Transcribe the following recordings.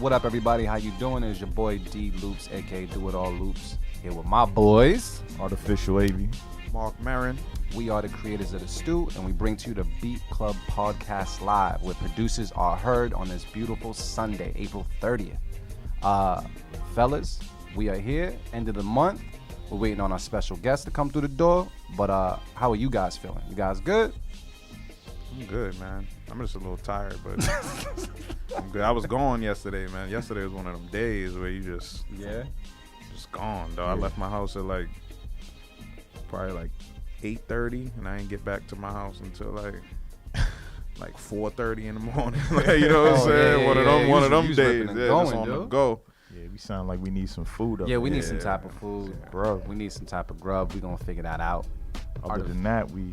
What up, everybody? How you doing? It's your boy D Loopz, aka Do It All Loopz, here with my boys, Artificial AV, Mark Marin. We are the creators of The Stew, and we bring to you the Beat Club Podcast Live, where producers are heard on this beautiful Sunday, April 30th. Fellas, we are here, end of the month. We're waiting on our special guest to come through the door, but how are you guys feeling? You guys good? I'm good, man. I'm just a little tired, but I'm good. I was gone yesterday, man. Yesterday was one of them days where you just gone, though. Yeah. I left my house at probably 8:30, and I didn't get back to my house until like 4:30 in the morning. You know what I'm saying? One of them days. Yeah, just on the go. Yeah, we sound like we need some food up we need some type of food. Bro. We need some type of grub. We're going to figure that out. Other than that, we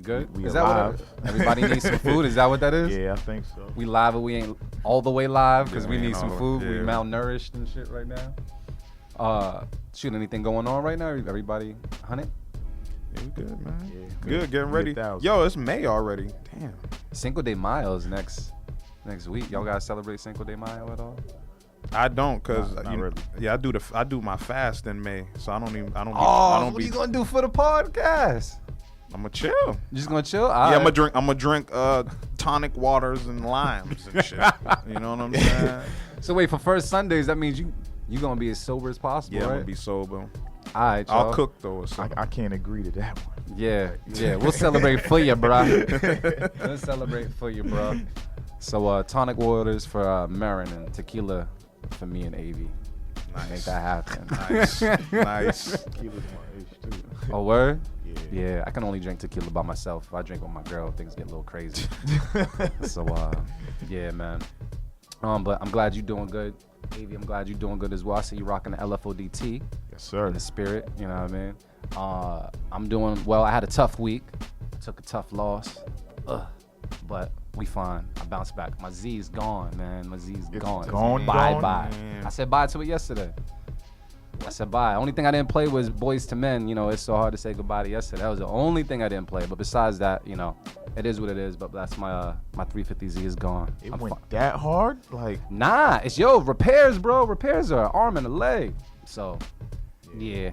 good? We is alive. That what everybody needs some food? Is that what that is? Yeah, I think so. We live, but we ain't all the way live because we need some food. Yeah. We malnourished and shit right now. Shoot, anything going on right now? Everybody hunting? Yeah, we good, man. Yeah, good. Getting ready. Yo, it's May already. Damn. Cinco de Mayo is next week. Y'all guys celebrate Cinco de Mayo at all? I don't, cause not really. Yeah, I do my fast in May, so I don't. What are you gonna do for the podcast? I'm gonna chill. You just gonna chill? Yeah, I'm gonna drink tonic waters and limes and shit. You know what I'm saying? So wait, for first Sundays, that means you gonna be as sober as possible, Yeah, right? I'm gonna be sober. All right, y'all. I'll cook though or something. I can't agree to that one. Yeah. We'll celebrate for you, bro. We'll celebrate for you, bro. So tonic waters for Marin and tequila for me and AV. Nice. Make that happen. Nice. Tequila's my age too. Oh, word? Yeah. I can only drink tequila by myself. If I drink with my girl, things get a little crazy. So, yeah, man. But I'm glad you're doing good. AV, I'm glad you're doing good as well. I see you rocking the LFODT. Yes, sir. In the spirit, you know what I mean? I'm doing well. I had a tough week. Took a tough loss. But we fine. I bounced back. My Z is gone, man. My Z is gone. Bye. Man. I said bye to it yesterday. I said bye. Only thing I didn't play was Boys to Men. You know, it's so hard to say goodbye to yesterday. That was the only thing I didn't play. But besides that, you know, it is what it is. But that's my 350Z is gone. It went that hard? Nah, it's repairs, bro. Repairs are an arm and a leg. So, yeah.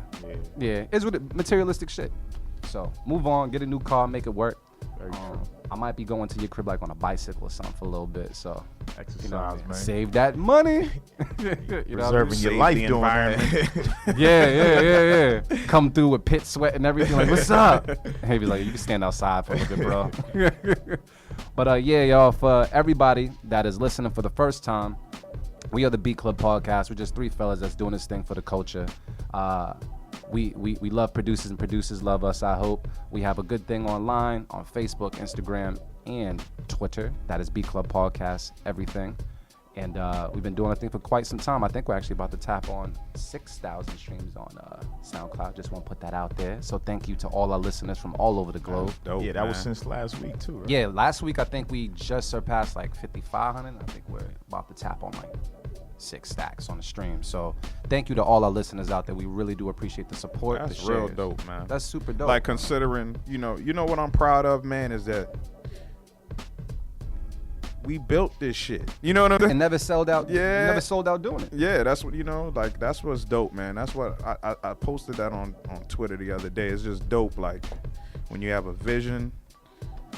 It's what materialistic shit. So, move on, get a new car, make it work. Very true. I might be going to your crib on a bicycle or something for a little bit. So, exercise, man. Save that money. Preserving your life doing that. Yeah. Come through with pit sweat and everything. Like, what's up? Hey, be like, you can stand outside for a little bit, bro. But y'all, for everybody that is listening for the first time, we are the Beat Club Podcast. We're just three fellas that's doing this thing for the culture. We love producers and producers love us, I hope. We have a good thing online on Facebook, Instagram, and Twitter. That is Beat Club Podcast, everything. And we've been doing a thing for quite some time. I think we're actually about to tap on 6,000 streams on SoundCloud. Just want to put that out there. So thank you to all our listeners from all over the globe. Dope, that was since last week too, right? Yeah, last week I think we just surpassed 5,500. I think we're about to tap on 6 stacks on the stream. So thank you to all our listeners out there. We really do appreciate the support. That's the real dope, man. That's super dope. Considering, you know what I'm proud of, man, is that we built this shit. You know what I'm saying? And never sold out. Yeah. Never sold out doing it. Yeah, that's what, that's what's dope, man. That's what I posted that on Twitter the other day. It's just dope, when you have a vision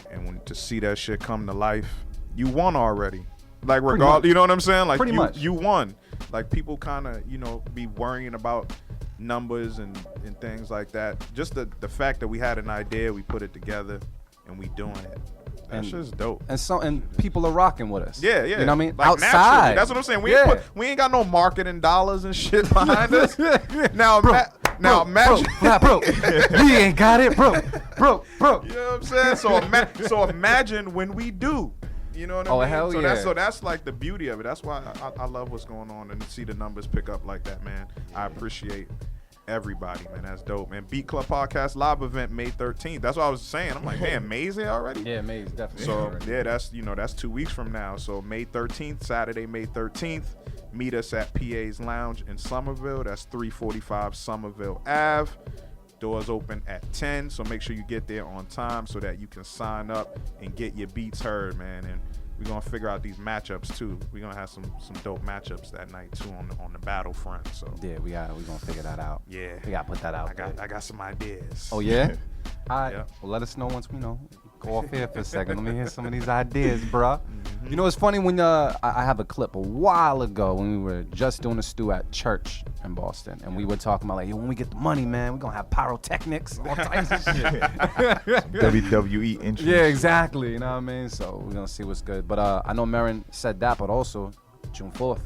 and to see that shit come to life, you won already. Regardless, you know what I'm saying? Pretty much. You won. People kind of, be worrying about numbers and things like that. Just the fact that we had an idea, we put it together, and we doing it. That's just dope. And people are rocking with us. Yeah. You know what I mean? Outside. Naturally. That's what I'm saying. We ain't got no marketing dollars and shit behind us. Now, imagine. Bro. We ain't got it, bro. You know what I'm saying? So imagine when we do. You know what I mean? Hell yeah. So that's the beauty of it. That's why I love what's going on and see the numbers pick up like that, man. I appreciate everybody, man. That's dope, man. Beat Club Podcast live event May 13th. That's what I was saying. I'm like, damn, May's here already? Yeah, May's definitely. So yeah, that's 2 weeks from now. So May 13th, Saturday, May 13th. Meet us at PA's Lounge in Somerville. That's 345 Somerville Ave. Doors open at 10, so make sure you get there on time so that you can sign up and get your beats heard, man. And we're gonna figure out these matchups too. We're gonna have some dope matchups that night too on the battlefront. So yeah, we're gonna figure that out. Yeah, we gotta put that out. I got some ideas. Oh yeah. All right. Yep. Well, let us know once we go off here for a second. Let me hear some of these ideas, bruh. Mm-hmm. You know, it's funny when I have a clip a while ago when we were just doing a stew at church in Boston, and we were talking about like, yo, when we get the money, man, we're gonna have pyrotechnics, all types of shit. WWE entrance. Yeah, exactly. You know what I mean? So we're gonna see what's good. But I know Marin said that, but also June 4th,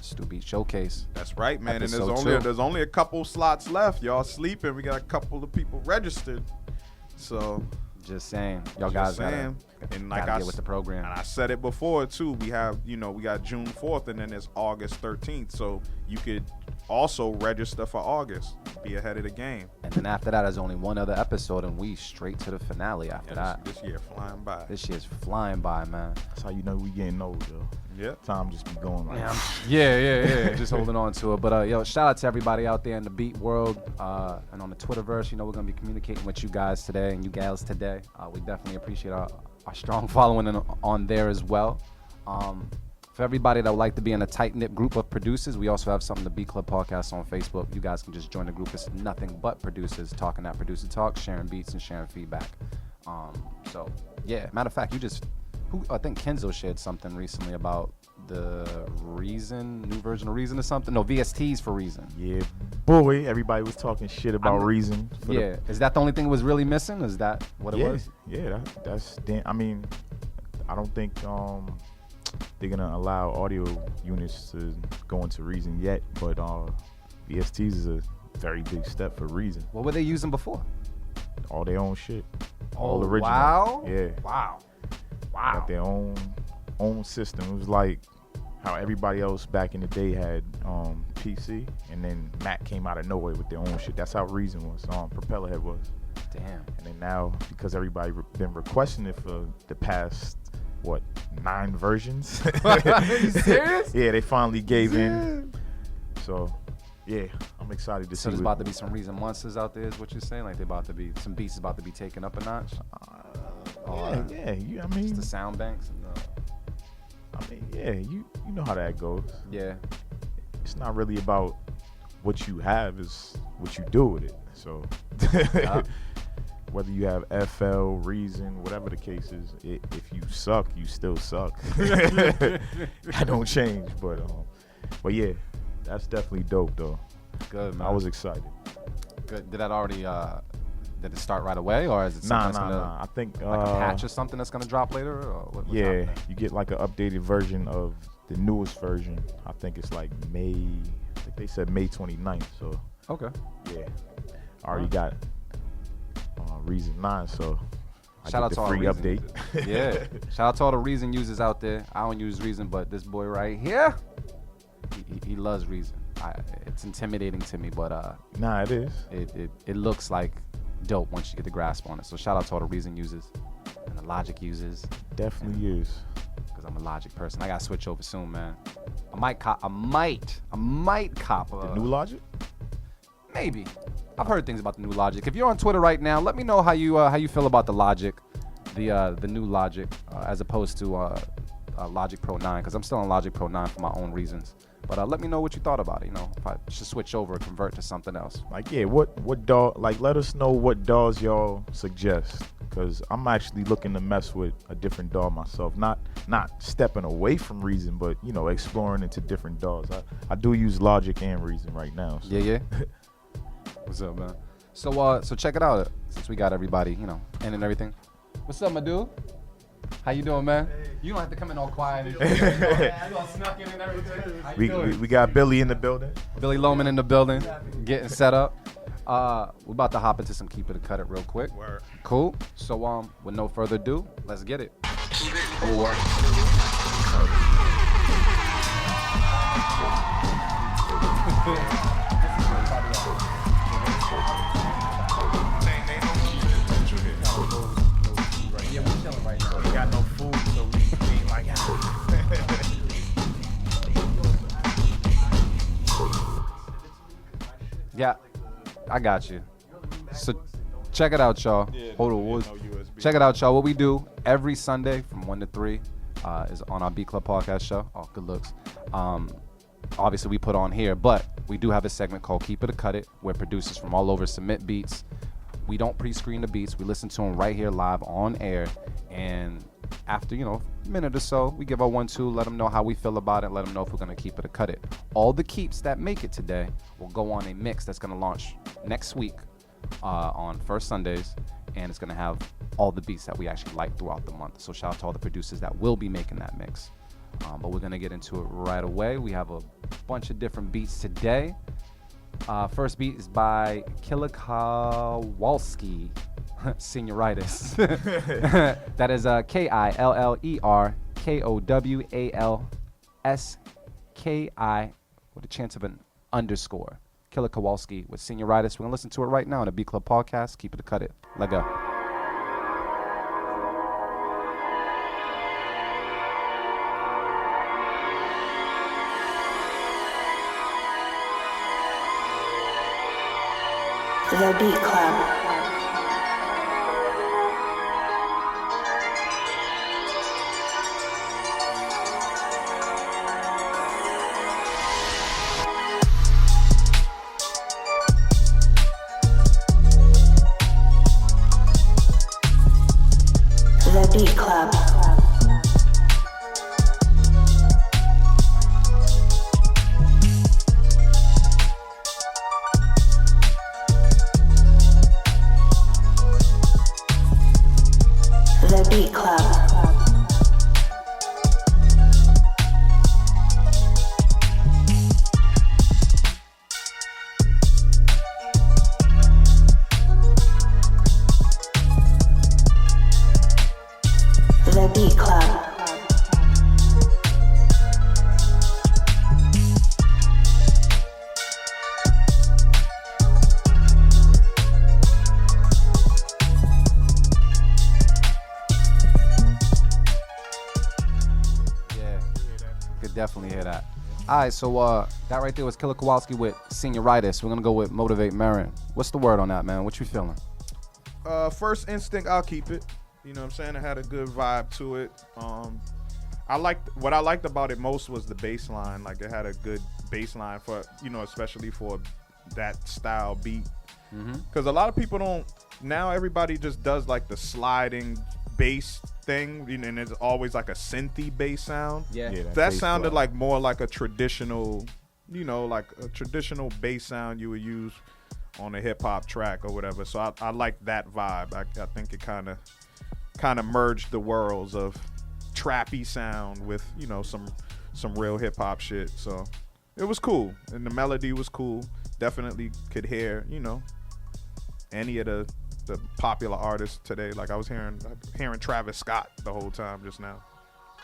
Stew Beat Showcase. That's right, man. And Episode there's only a couple slots left. Y'all sleeping. We got a couple of people registered. So just saying, y'all guys gotta get with the program. And I said it before too. We have, we got June 4th, and then there's August 13th. So you could also register for August. Be ahead of the game. And then after that, there's only one other episode, and we straight to the finale after that. This year flying by. This year's flying by, man. That's how you know we getting old, yo. Yeah. Time just be going like yeah. Just holding on to it. But yo, shout out to everybody out there in the beat world and on the Twitterverse. We're gonna be communicating with you guys today and you gals today. We definitely appreciate our strong following on there as well. For everybody that would like to be in a tight-knit group of producers, we also have something, the Beat Club Podcast on Facebook. You guys can just join the group. It's nothing but producers talking that producer talk, sharing beats and sharing feedback. So yeah, matter of fact, I think Kenzo shared something recently about the new version of Reason or something. No, VSTs for Reason. Yeah, boy, everybody was talking shit about Reason. Is that the only thing that was really missing? Is that what it was? Yeah, that's damn. I mean, I don't think they're gonna allow audio units to go into Reason yet, but VSTs is a very big step for Reason. What were they using before? All their own shit. All Oh, original. wow. Yeah. Wow. Got their own system. It was like how everybody else back in the day had PC, and then Mac came out of nowhere with their own shit. That's how Reason was. Propellerhead was. Damn. And then now, because everybody been requesting it for the past 9 versions. Are you serious? Yeah, they finally gave in. So yeah, I'm excited to see. So there's about to be some Reason monsters out there, is what you're saying? Like some beats about to be taken up a notch? Yeah. I mean, just the sound banks. You know how that goes. Yeah. It's not really about what you have, it's what you do with it. So whether you have FL, Reason, whatever the case is, if you suck, you still suck. That don't change. But yeah, that's definitely dope though. Good, man. I was excited. Good. Did that already? Did it start right away, or is it something Nah. I think like a patch or something that's gonna drop later? Or what's happening? You get like an updated version of the newest version. I think it's like May. I think they said May 29th. So okay. Yeah, I already got Reason 9. So shout out to all free Reason update. users. Yeah. Shout out to all the Reason users out there. I don't use Reason, but this boy right here, he loves Reason. It's intimidating to me, but Nah, it is. It looks like dope once you get the grasp on it. So shout out to all the Reason users and the Logic users. Definitely is. Because I'm a Logic person. I gotta switch over soon, man. I might cop The new Logic? Maybe. I've heard things about the new Logic. If you're on Twitter right now, let me know how you feel about the Logic, the new Logic, as opposed to Logic Pro 9, because I'm still on Logic Pro 9 for my own reasons. But let me know what you thought about it. If I should switch over or convert to something else. Like, yeah, what DAW? Like, let us know what DAWs y'all suggest, because I'm actually looking to mess with a different DAW myself. Not stepping away from Reason, but exploring into different DAWs. I do use Logic and Reason right now. So. Yeah. What's up, man? So check it out. Since we got everybody, in and everything. What's up, my dude? How you doing, man? Hey. You don't have to come in all quiet. You all snuck in and everything. We got Billy in the building. Billy Loman in the building, getting set up. We're about to hop into some Keep It or Cut It real quick. Word. Cool. So with no further ado, let's get it. Yeah, we chilling right now. We got no food, so we ain't like. Yeah, I got you. So check it out, y'all. Hold on. Check it out, y'all. What we do every Sunday from 1 to 3 is on our Beat Club podcast show. Oh, good looks. Obviously, we put on here, but we do have a segment called Keep It or Cut It, where producers from all over submit beats. We don't pre-screen the beats. We listen to them right here live on air. And after, a minute or so, we give our 1-2, let them know how we feel about it, let them know if we're going to keep it or cut it. All the keeps that make it today will go on a mix that's going to launch next week on first Sundays. And it's going to have all the beats that we actually like throughout the month. So shout out to all the producers that will be making that mix. But we're going to get into it right away. We have a bunch of different beats today. First beat is by Killer Kowalski, Senioritis. That is KILLERKOWALSKI with a chance of an underscore. Killer Kowalski with Senioritis. We're going to listen to it right now on the Beat Club podcast. Keep it or cut it. Let go. The Beat Club. The Beat Club. The Beat Club. The Beat Club. Definitely hear that. All right, so that right there was Killer Kowalski with Senioritis. We're gonna go with Motivate Marin. What's the word on that, man? What you feeling? First instinct, I'll keep it. You know what I'm saying? It had a good vibe to it. What I liked about it most was the bass line. Like, it had a good bass line for, especially for that style beat. Because a lot of people don't, now everybody just does like the sliding bass thing, and it's always like a synthy bass sound. Yeah, that sounded like more like a traditional, like a traditional bass sound you would use on a hip hop track or whatever. So I like that vibe. I think it kind of merged the worlds of trappy sound with some real hip hop shit. So it was cool, and the melody was cool. Definitely could hear any of the popular artists today. Like, I was hearing Travis Scott the whole time just now.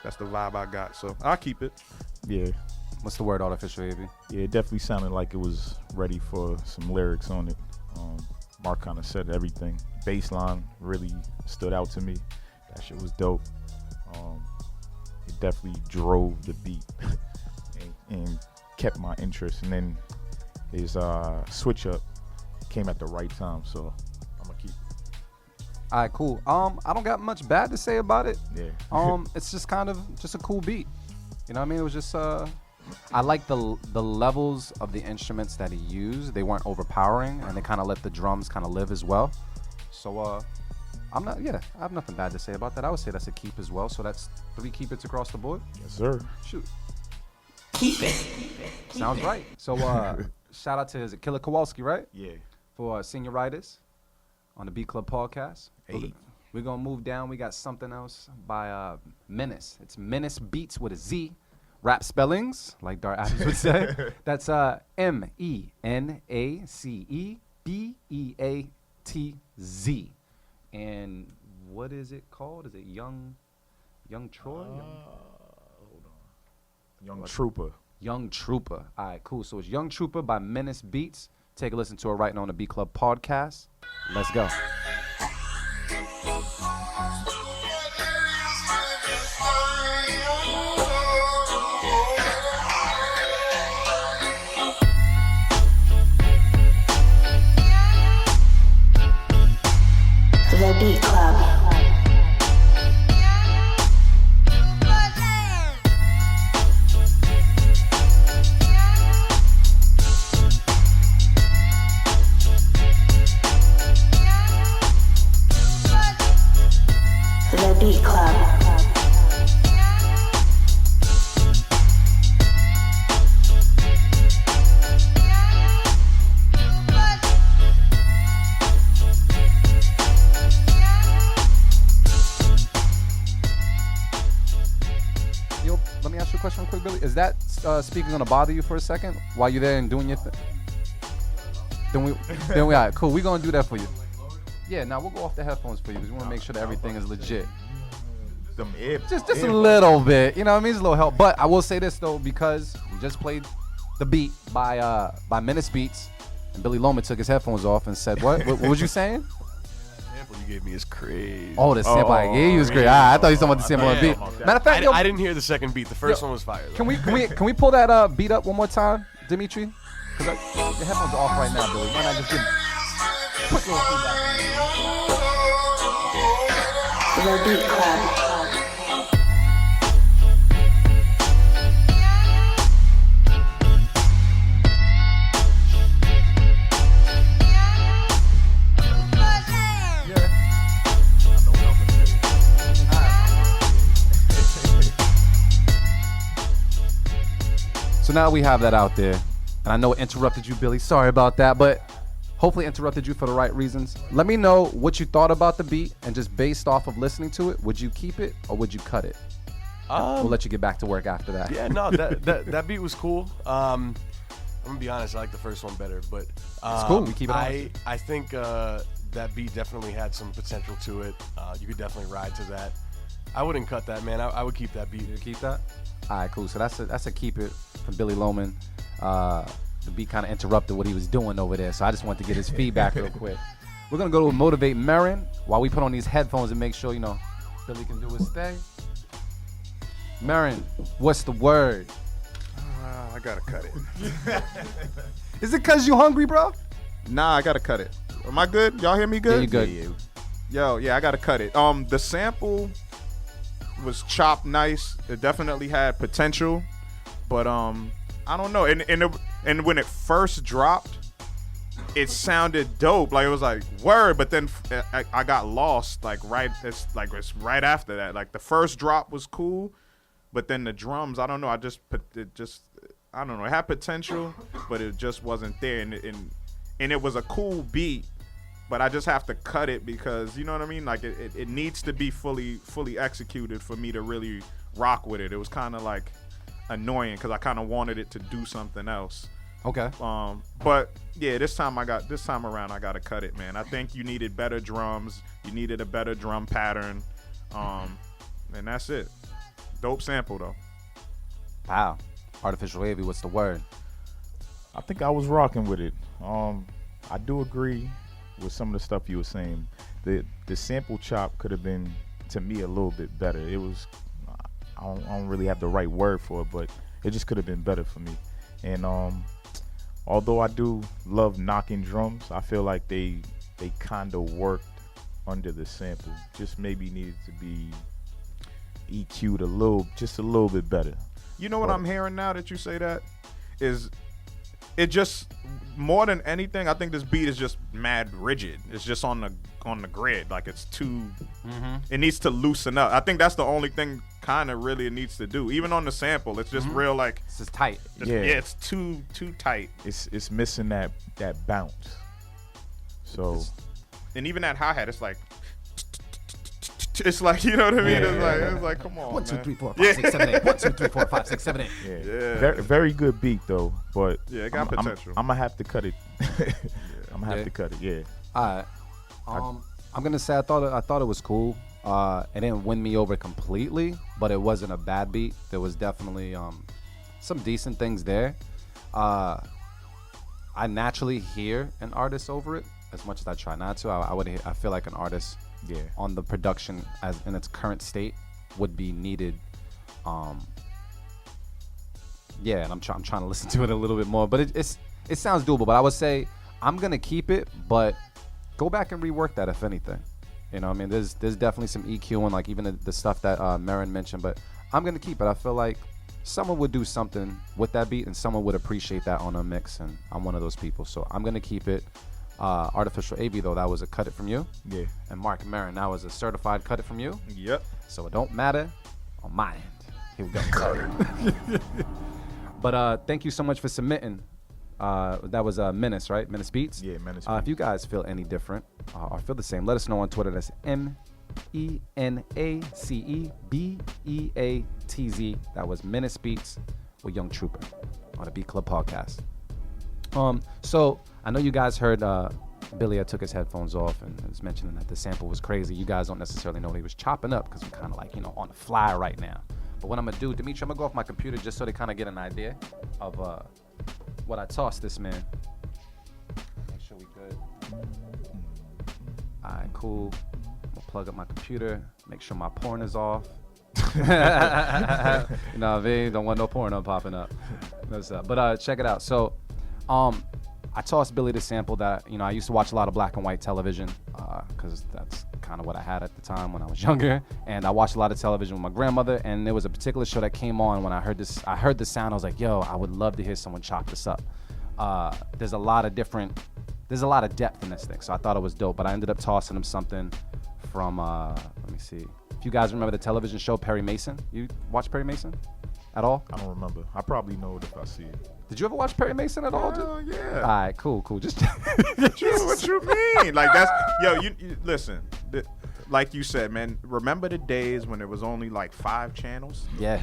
That's the vibe I got. So I'll keep it. Yeah. What's the word, Artificial AV? Yeah, it definitely sounded like it was ready for some lyrics on it. Mark kind of said everything. Bassline really stood out to me. That shit was dope. It definitely drove the beat and kept my interest. And then his switch up came at the right time, so I'm gonna keep it. All right, cool. I don't got much bad to say about it. Yeah. It's just kind of just a cool beat. You know what I mean? It was just I like the levels of the instruments that he used. They weren't overpowering, and they kind of let the drums kind of live as well. So I have nothing bad to say about that. I would say that's a keep as well. So that's 3 keep it's across the board. Yes, sir. Shoot. Keep it. Sounds right. So shout out to Killer Kowalski, right? Yeah. For Senioritis on the Beat Club podcast. Hey. We're going to move down. We got something else by Menace. It's Menace Beats with a Z. Rap spellings, like Dart Adams would say. That's MENACEBEATZ. And what is it called? Is it Young Troy? Hold on. Young Trooper. Young Trooper. All right, cool. So it's Young Trooper by Menace Beats Take a listen to it right now on the Beat Club podcast. Let's go. The Beat Club. The Beat Club. Yo, let me ask you a question real quick, Billy. Is that speaking gonna bother you for a second while you're there and doing your thing? Then we all right, cool. We're gonna do that for you. Yeah, now we'll go off the headphones for you because we want to make sure that everything is legit. Them ear, Just a little bit, you know what I mean? It's a little help. But I will say this though, because we just played the beat by Menace Beats, and Billy Loman took his headphones off and said, "What? What was you saying?" Sample you gave me is crazy. Oh, the sample I gave you was great. I thought you was talking about the sample on the beat. Matter of fact, yo, I didn't hear the second beat. The first one was fire. Though. can we pull that beat up one more time, Dimitri? Because the headphones are off right now, Billy. Why not just give quick little feedback? The Beat Club. So now we have that out there. And I know it interrupted you, Billy. Sorry about that, but hopefully interrupted you for the right reasons. Let me know what you thought about the beat, and just based off of listening to it, would you keep it or would you cut it? We'll let you get back to work after that. Yeah, no, that beat was cool. I'm gonna be honest, I like the first one better, but It's cool. We keep it on. I think that beat definitely had some potential to it. You could definitely ride to that. I wouldn't cut that, man. I would keep that beat. You keep that? All right, cool. So that's a keep it from Billy Loman. The beat kind of interrupted what he was doing over there, so I just wanted to get his feedback real quick. We're gonna go to Motivate Marin while we put on these headphones and make sure Billy can do his thing. Marin, what's the word? I gotta cut it. Is it cause you hungry, bro? Nah, I gotta cut it. Am I good? Y'all hear me good? Yeah, you good. Yeah, I gotta cut it. The sample was chopped nice. It definitely had potential, but I don't know. And when it first dropped, it sounded dope. Like it was like word, but then I got lost. It's right after that. Like the first drop was cool, but then the drums, I don't know. I don't know. It had potential, but it just wasn't there. And it was a cool beat. But I just have to cut it because, you know what I mean? Like, it needs to be fully executed for me to really rock with it. It was kind of, like, annoying because I kind of wanted it to do something else. Okay. But, yeah, this time around, I got to cut it, man. I think you needed better drums. You needed a better drum pattern. And that's it. Dope sample, though. Wow. Artificial wavy, what's the word? I think I was rocking with it. I do agree with some of the stuff you were saying. The sample chop could have been, to me, a little bit better. It was, I don't really have the right word for it, but it just could have been better for me. And although I do love knocking drums, I feel like they kind of worked under the sample. Just maybe needed to be EQ'd just a little bit better. You know what I'm hearing now that you say that? Is it just more than anything, I think this beat is just mad rigid. It's just on the grid. Like it's too it needs to loosen up. I think that's the only thing kind of really it needs to do. Even on the sample, it's just real like This is tight. it's too tight. It's missing that bounce. So And even that hi-hat, it's like you know what I mean? It's like come on. 1, 2, man. 3, 4, 5, 6, 7, 8. 1, 2, 3, 4, 5, 6, 7, 8. yeah, Yeah. very good beat though. But Yeah, it got potential. I'm gonna have to cut it. I'm gonna have to cut it. Yeah. All right. I'm gonna say I thought it was cool. It didn't win me over completely, but it wasn't a bad beat. There was definitely some decent things there. I naturally hear an artist over it as much as I try not to. I feel like an artist on the production as in its current state would be needed. And I'm trying to listen to it a little bit more, but it sounds doable. But I would say I'm gonna keep it, but go back and rework that if anything. You know, I mean, there's definitely some EQ and like even the stuff that Marin mentioned, but I'm gonna keep it. I feel like someone would do something with that beat and someone would appreciate that on a mix, and I'm one of those people, so I'm gonna keep it. Artificial AB though, that was a cut it from you. Yeah. And Mark Marin, that was a certified cut it from you. Yep. So it don't matter on my end. Here we go. But thank you so much for submitting. That was Menace, right? Menace Beats? Yeah, Menace If you guys feel any different or feel the same, let us know on Twitter. That's MENACEBEATZ. That was Menace Beats with Young Trooper on the Beat Club podcast. So I know you guys heard Billy had took his headphones off and was mentioning that the sample was crazy. You guys don't necessarily know what he was chopping up because we're kind of like, on the fly right now. But what I'm going to do, Dimitri, I'm going to go off my computer just so they kind of get an idea of what I tossed this man. Make sure we good. All right, cool. I'm going to plug up my computer, make sure my porn is off. You know what I mean? Don't want no porno popping up. But check it out. So, I tossed Billy the sample that, I used to watch a lot of black and white television because that's kind of what I had at the time when I was younger. And I watched a lot of television with my grandmother, and there was a particular show that came on when I heard this. I heard the sound. I was like, yo, I would love to hear someone chop this up. There's a lot of depth in this thing, so I thought it was dope. But I ended up tossing him something from, let me see. If you guys remember the television show Perry Mason, you watch Perry Mason at all? I don't remember. I probably know it if I see it. Did you ever watch Perry Mason at all? Oh yeah. All right, cool. Just What you mean? Like that's you listen. Like you said, man. Remember the days when there was only like 5 channels? Yeah.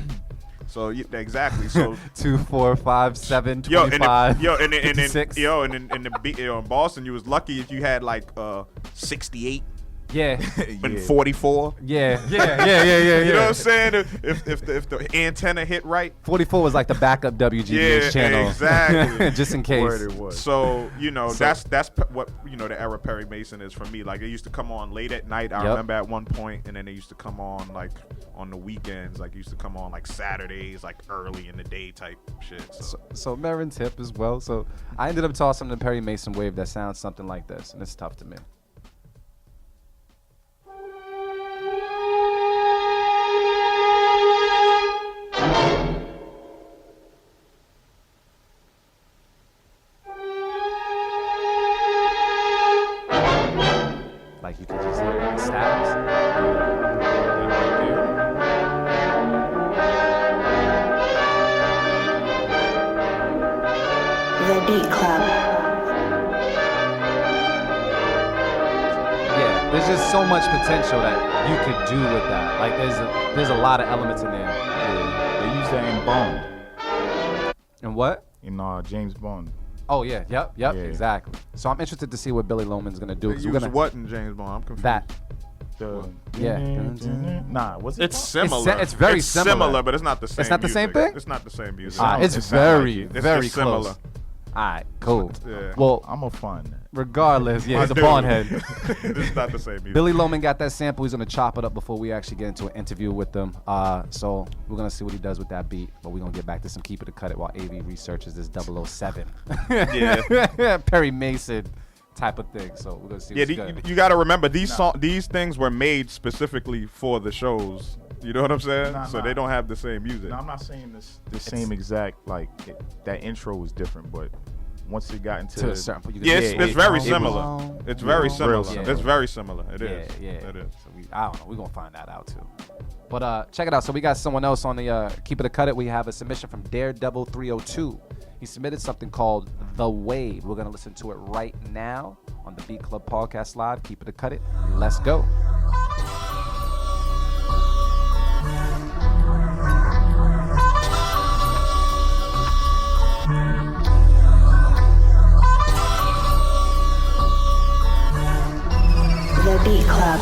So exactly. So 2, 4, 5, 7, 25, and 56. In Boston, you was lucky if you had like 68. Yeah. And 44. Yeah. You know what I'm saying? If the antenna hit right. 44 was like the backup WGBH channel. Exactly. Just in case. Word it was. So that's what the era Perry Mason is for me. Like it used to come on late at night. I remember at one point, and then they used to come on like on the weekends. Like it used to come on like Saturdays, like early in the day type shit. So Marin's hip as well. So I ended up tossing the Perry Mason wave that sounds something like this, and it's tough to me. Like you can just hear the stabs. The Beat Club. Yeah, there's just so much potential that you could do with that. Like there's a lot of elements in there. Yeah. They use that in Bond. And what? In James Bond. Oh yeah, yep, Yeah. exactly. So I'm interested to see what Billy Loman's gonna do. They 'cause use we're gonna what in James Bond? I'm confused. that. Yeah. Yeah. Nah, what's it? It's called? similar. It's very similar. but it's not the same. It's not the same music. thing? It's not the same music. It's It sounds very, like it. It's very just close. similar. All right, cool. Yeah. Well, I'm gonna find that. regardless, yeah, he's a Dude. Bond head. It's not the same music. Billy Loman got that sample. He's gonna chop it up before we actually get into an interview with them. So we're gonna see what he does with that beat. But we're gonna get back to some Keep It or Cut It while AV researches this 007. Yeah. Perry Mason type of thing. So we're gonna see. Yeah, what's good. you got to remember these things were made specifically for the shows. You know what I'm saying? So they don't have the same music. No, I'm not saying the same exact that intro was different, but once it got into to a certain point. Yeah, it's very similar. Wrong. It's very similar. Yeah. It's very similar. It is. Yeah. It is. So I don't know. We're gonna find that out too. But check it out. So we got someone else on the Keep It or Cut It. We have a submission from Daredevil 302. He submitted something called The Wave. We're gonna listen to it right now on the Beat Club Podcast Live. Keep It or Cut It. Let's go. The Beat Club.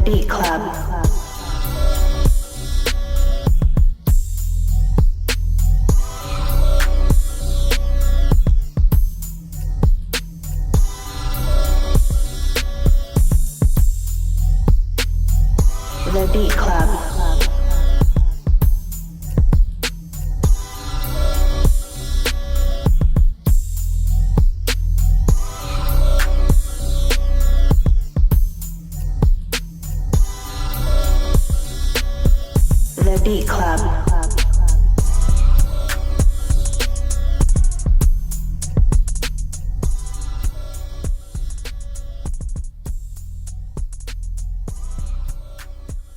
The Beat Club. The Beat Club. The Beat Club.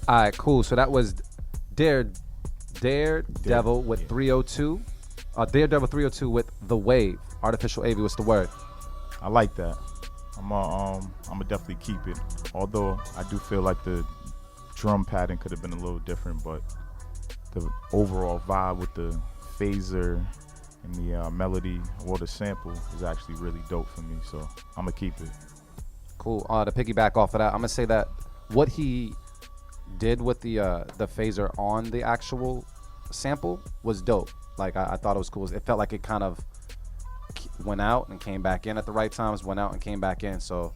All right, cool. So that was Daredevil with 302. Daredevil 302 with The Wave. Artificial AV, what's the word? I like that. I'm definitely keep it. Although I do feel like the drum pattern could have been a little different, but the overall vibe with the phaser and the melody or the sample is actually really dope for me. So I'm gonna keep it. Cool. To piggyback off of that, I'm gonna say that what he did with the phaser on the actual sample was dope. Like I thought it was cool. It felt like it kind of went out and came back in at the right times, went out and came back in. So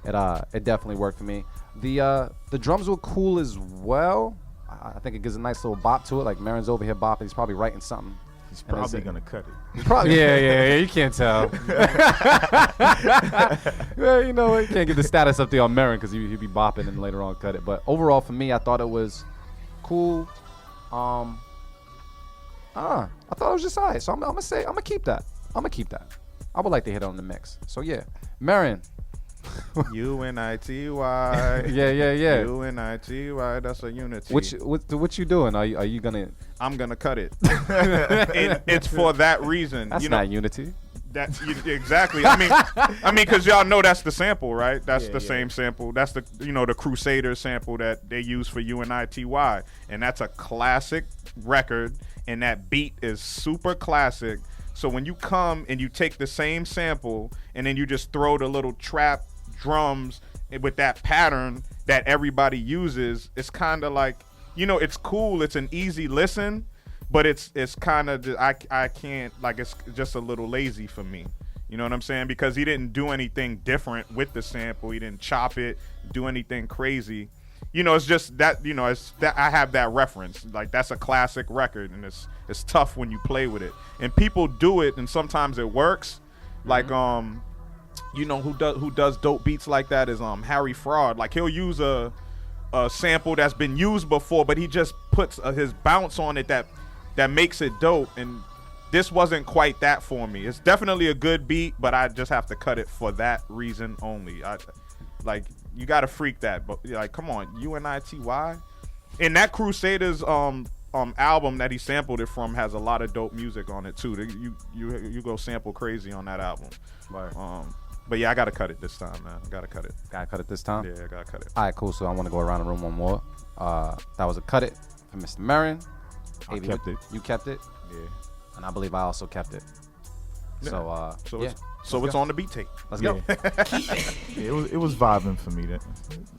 it definitely worked for me. The drums were cool as well. I think it gives a nice little bop to it. Like Marin's over here bopping. He's probably writing something. He's probably gonna cut it. Probably, yeah. You can't tell. Well, you know, you can't get the status up there on Marin because he'd be bopping and later on cut it. But overall, for me, I thought it was cool. I thought it was just alright. So I'm gonna keep that. I would like to hit on the mix. So yeah, Marin. UNITY. Yeah. UNITY. That's a unity. What you doing? Are you gonna? I'm gonna cut it. It's for that reason. That's not unity. Exactly. I mean, because y'all know that's the sample, right? That's the same sample. That's the the Crusader sample that they use for UNITY, and that's a classic record, and that beat is super classic. So when you come and you take the same sample and then you just throw the little trap drums with that pattern that everybody uses, it's kind of like, it's cool. It's an easy listen, but it's kind of, I can't, like, it's just a little lazy for me. You know what I'm saying? Because he didn't do anything different with the sample. He didn't chop it, do anything crazy. It's just that, it's that I have that reference. Like, that's a classic record, and it's tough when you play with it. And people do it, and sometimes it works. Like, who does dope beats like that is Harry Fraud. Like, he'll use a sample that's been used before, but he just puts his bounce on it that makes it dope. And this wasn't quite that for me. It's definitely a good beat, but I just have to cut it for that reason only. You gotta freak that, but like, come on, UNITY. And that Crusaders album that he sampled it from has a lot of dope music on it too. You go sample crazy on that album. Right. But yeah, I gotta cut it this time, man. Gotta cut it this time? Yeah, I gotta cut it. All right, cool. So I want to go around the room one more. That was a cut it for Mr. Marin. I kept it. You kept it? Yeah. And I believe I also kept it. Yeah. So it's on the beat tape. Let's go. It was vibing for me.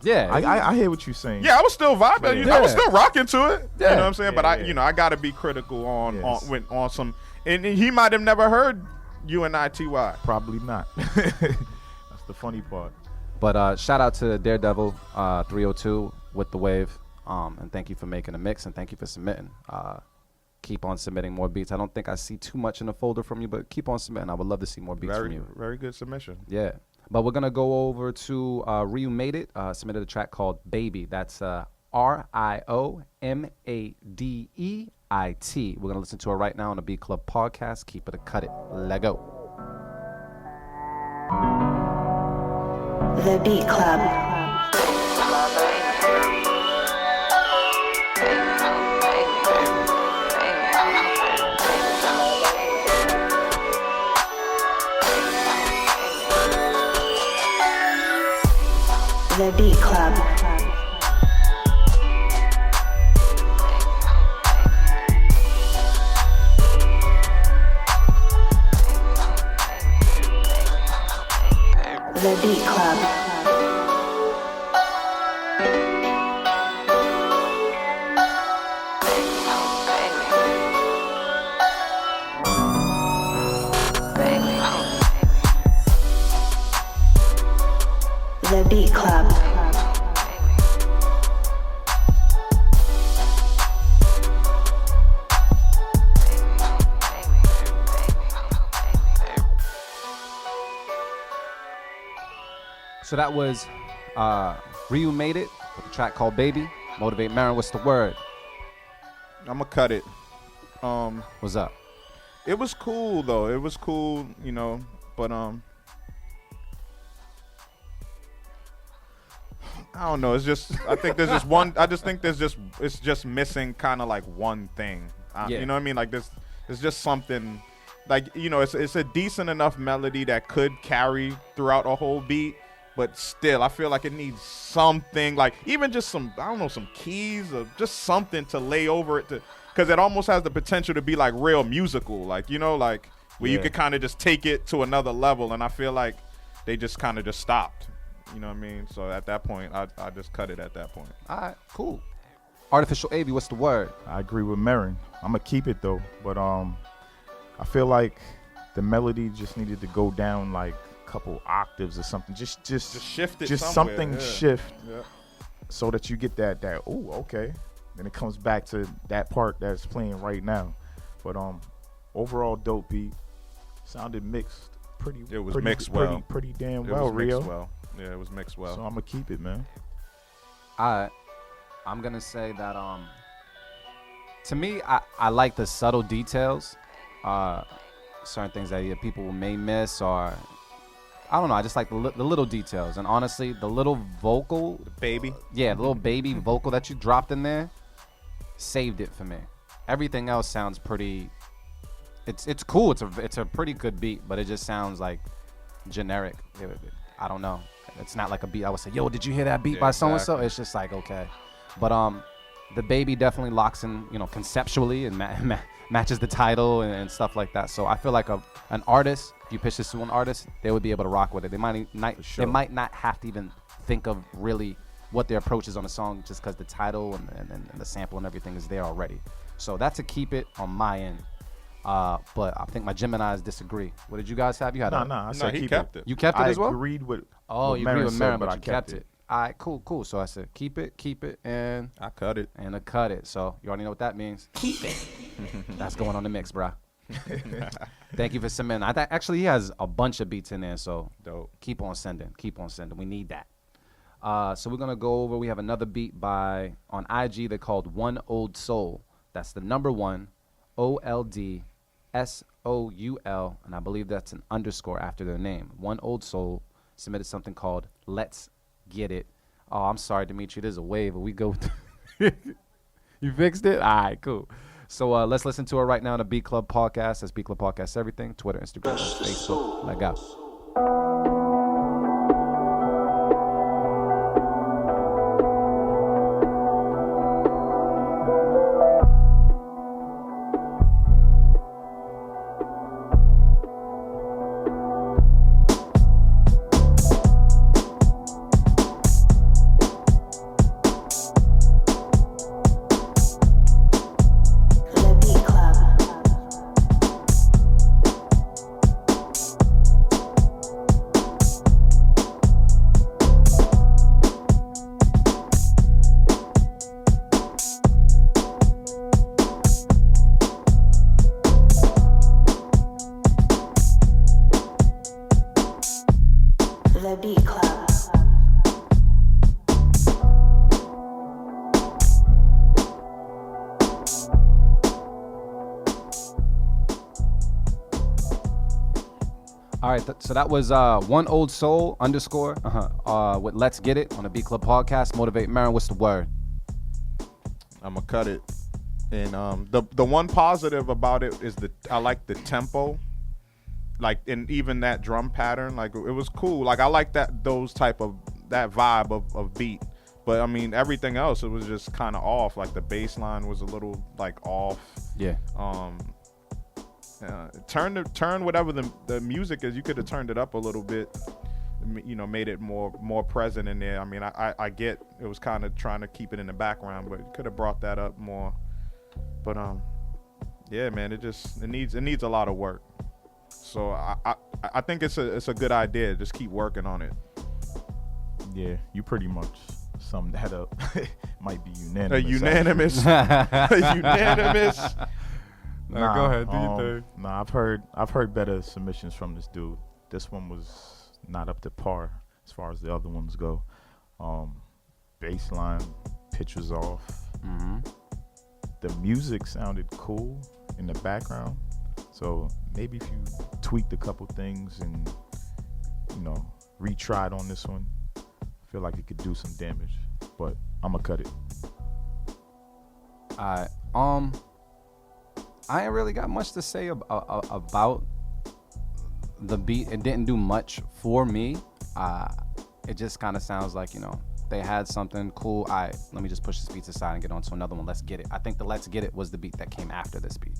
Yeah. I hear what you're saying. Yeah, I was still vibing. Yeah. I was still rocking to it. Yeah. You know what I'm saying? Yeah, But yeah. I gotta be critical on Yes. on some. And he might have never heard UNITY. Probably not. That's the funny part. But shout out to Daredevil 302 with The Wave. And thank you for making a mix, and thank you for submitting. Keep on submitting more beats. I don't think I see too much in the folder from you, but keep on submitting. I would love to see more beats from you. Very good submission. Yeah. But we're going to go over to Ryu Made It, submitted a track called Baby. That's RIOMADEIT. We're going to listen to it right now on the Beat Club podcast. Keep it a cut it. Let go. The Beat Club. The Beat Club. The Beat Club. The Beat Club. So that was Ryu Made It with a track called Baby. Motivate Marin, what's the word? I'm gonna cut it. What's up? It was cool though. It was cool, you know, but I don't know. It's just I think there's just one. I just think it's just missing kind of like one thing. Yeah. You know what I mean? Like this, it's just something. Like, you know, it's a decent enough melody that could carry throughout a whole beat, but still, I feel like it needs something, like even just some, I don't know, some keys or just something to lay over it, to, because it almost has the potential to be like real musical, like, you know, like where you could kind of just take it to another level, and I feel like they just kind of just stopped. You know what I mean? So at that point, I just cut it at that point. All right, cool. Artificial AV, what's the word? I agree with Marin. I'm gonna keep it though, but I feel like the melody just needed to go down like a couple octaves or something. Just shift it just somewhere, something yeah. shift, Yeah. so that you get that oh, okay. Then it comes back to that part that's playing right now. But overall dope beat. Sounded mixed pretty. It was pretty, mixed pretty, well. Pretty damn It well, was Rio. mixed well. Yeah, it was mixed well. So I'm gonna keep it, man. I'm gonna say that to me, I like the subtle details, certain things that people may miss, or I don't know. I just like the little details, and honestly, the little vocal, Baby. the little baby vocal that you dropped in there, saved it for me. Everything else sounds pretty. It's cool. It's a pretty good beat, but it just sounds like generic. I don't know. It's not like a beat I would say, yo, did you hear that beat by so and so? exactly. It's just like, okay, but the baby definitely locks in, you know, conceptually, and matches the title and stuff like that. So I feel like an artist, if you pitch this to an artist, they would be able to rock with it. They might not, sure. they might not have to even think of really what their approach is on the song, just because the title and the sample and everything is there already. So that's a keep it on my end. But I think my Geminis disagree. What did you guys have? You had I said he keep kept it. it. You kept it I as well? agreed with. Oh, what you agree with said, Marin, but I you kept it. All right, cool. So I said keep it, and I cut it. a cut it. So you already know what that means. Keep it. That's going on the mix, bruh. Thank you for submitting. Actually, he has a bunch of beats in there, so Dope. keep on sending. We need that. So we're gonna go over. We have another beat on IG. They're called One Old Soul. That's the number 1, OLD SOUL, and I believe that's an underscore after their name. One Old Soul submitted something called Let's Get It. Oh, I'm sorry, Dimitri. There's a wave, but we go. You fixed it? All right, cool. So let's listen to it right now on the Beat Club Podcast. That's Beat Club Podcast Everything. Twitter, Instagram, Facebook. Let go. The Beat Club. The Beat Club. All right, so that was One Old Soul underscore with Let's Get It on the Beat Club Podcast. Motivate Marin, what's the word? I'm gonna cut it. And the one positive about it is I like the tempo, like, and even that drum pattern. Like, it was cool. Like, I like that vibe of beat. But I mean, everything else, it was just kind of off. Like, the bass line was a little like off. Yeah. Turn whatever the music is. You could have turned it up a little bit. You know, made it more present in there. I mean, I get it was kind of trying to keep it in the background, but could have brought that up more. But yeah, man, it needs a lot of work. So I think it's a good idea. Just keep working on it. Yeah, you pretty much summed that up. Might be A unanimous. unanimous. A unanimous. Nah, go ahead, do your thing. Nah, I've heard better submissions from this dude. This one was not up to par as far as the other ones go. Bass line, pitch was off. Mm-hmm. The music sounded cool in the background. So maybe if you tweaked a couple things and, you know, retried on this one, I feel like it could do some damage. But I'm going to cut it. I ain't really got much to say about the beat. It didn't do much for me. It just kind of sounds like, you know, they had something cool. Let me just push this beat aside and get on to another one. Let's Get It. I think the Let's Get It was the beat that came after this beat.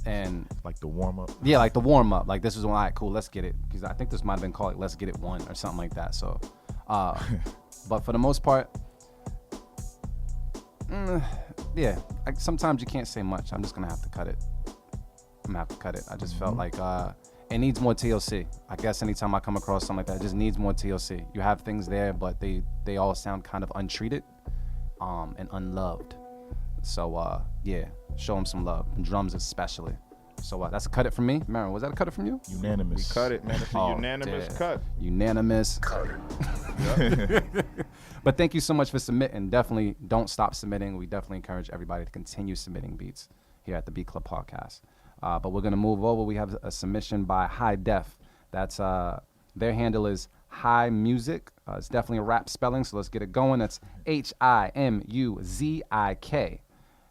And like the warm up. Yeah, like the warm up. Like this was one, all right, cool, let's get it. Because I think this might have been called like, Let's Get It 1 or something like that. So, but for the most part, yeah, sometimes you can't say much. I'm just gonna have to cut it. I'm gonna have to cut it. I just felt like it needs more TLC. I guess anytime I come across something like that, it just needs more TLC. You have things there, but they all sound kind of untreated, and unloved. So yeah, show them some love, and drums especially. So that's a cut it from me. Marin, was that a cut it from you? Unanimous. We cut it, man. It's a unanimous yeah. cut. Unanimous. Cut it. But thank you so much for submitting. Definitely don't stop submitting. We definitely encourage everybody to continue submitting beats here at the Beat Club Podcast. But we're gonna move over. We have a submission by High Def. That's their handle is High Music. It's definitely a rap spelling, so let's get it going. That's HIMUZIK,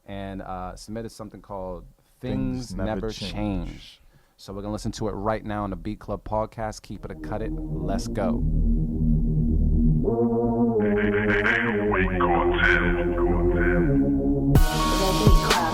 and submitted something called Things Never Change. So we're gonna listen to it right now on the Beat Club Podcast. Keep it or cut it. Let's go. The Beat Club. The Beat Club. The Beat Club.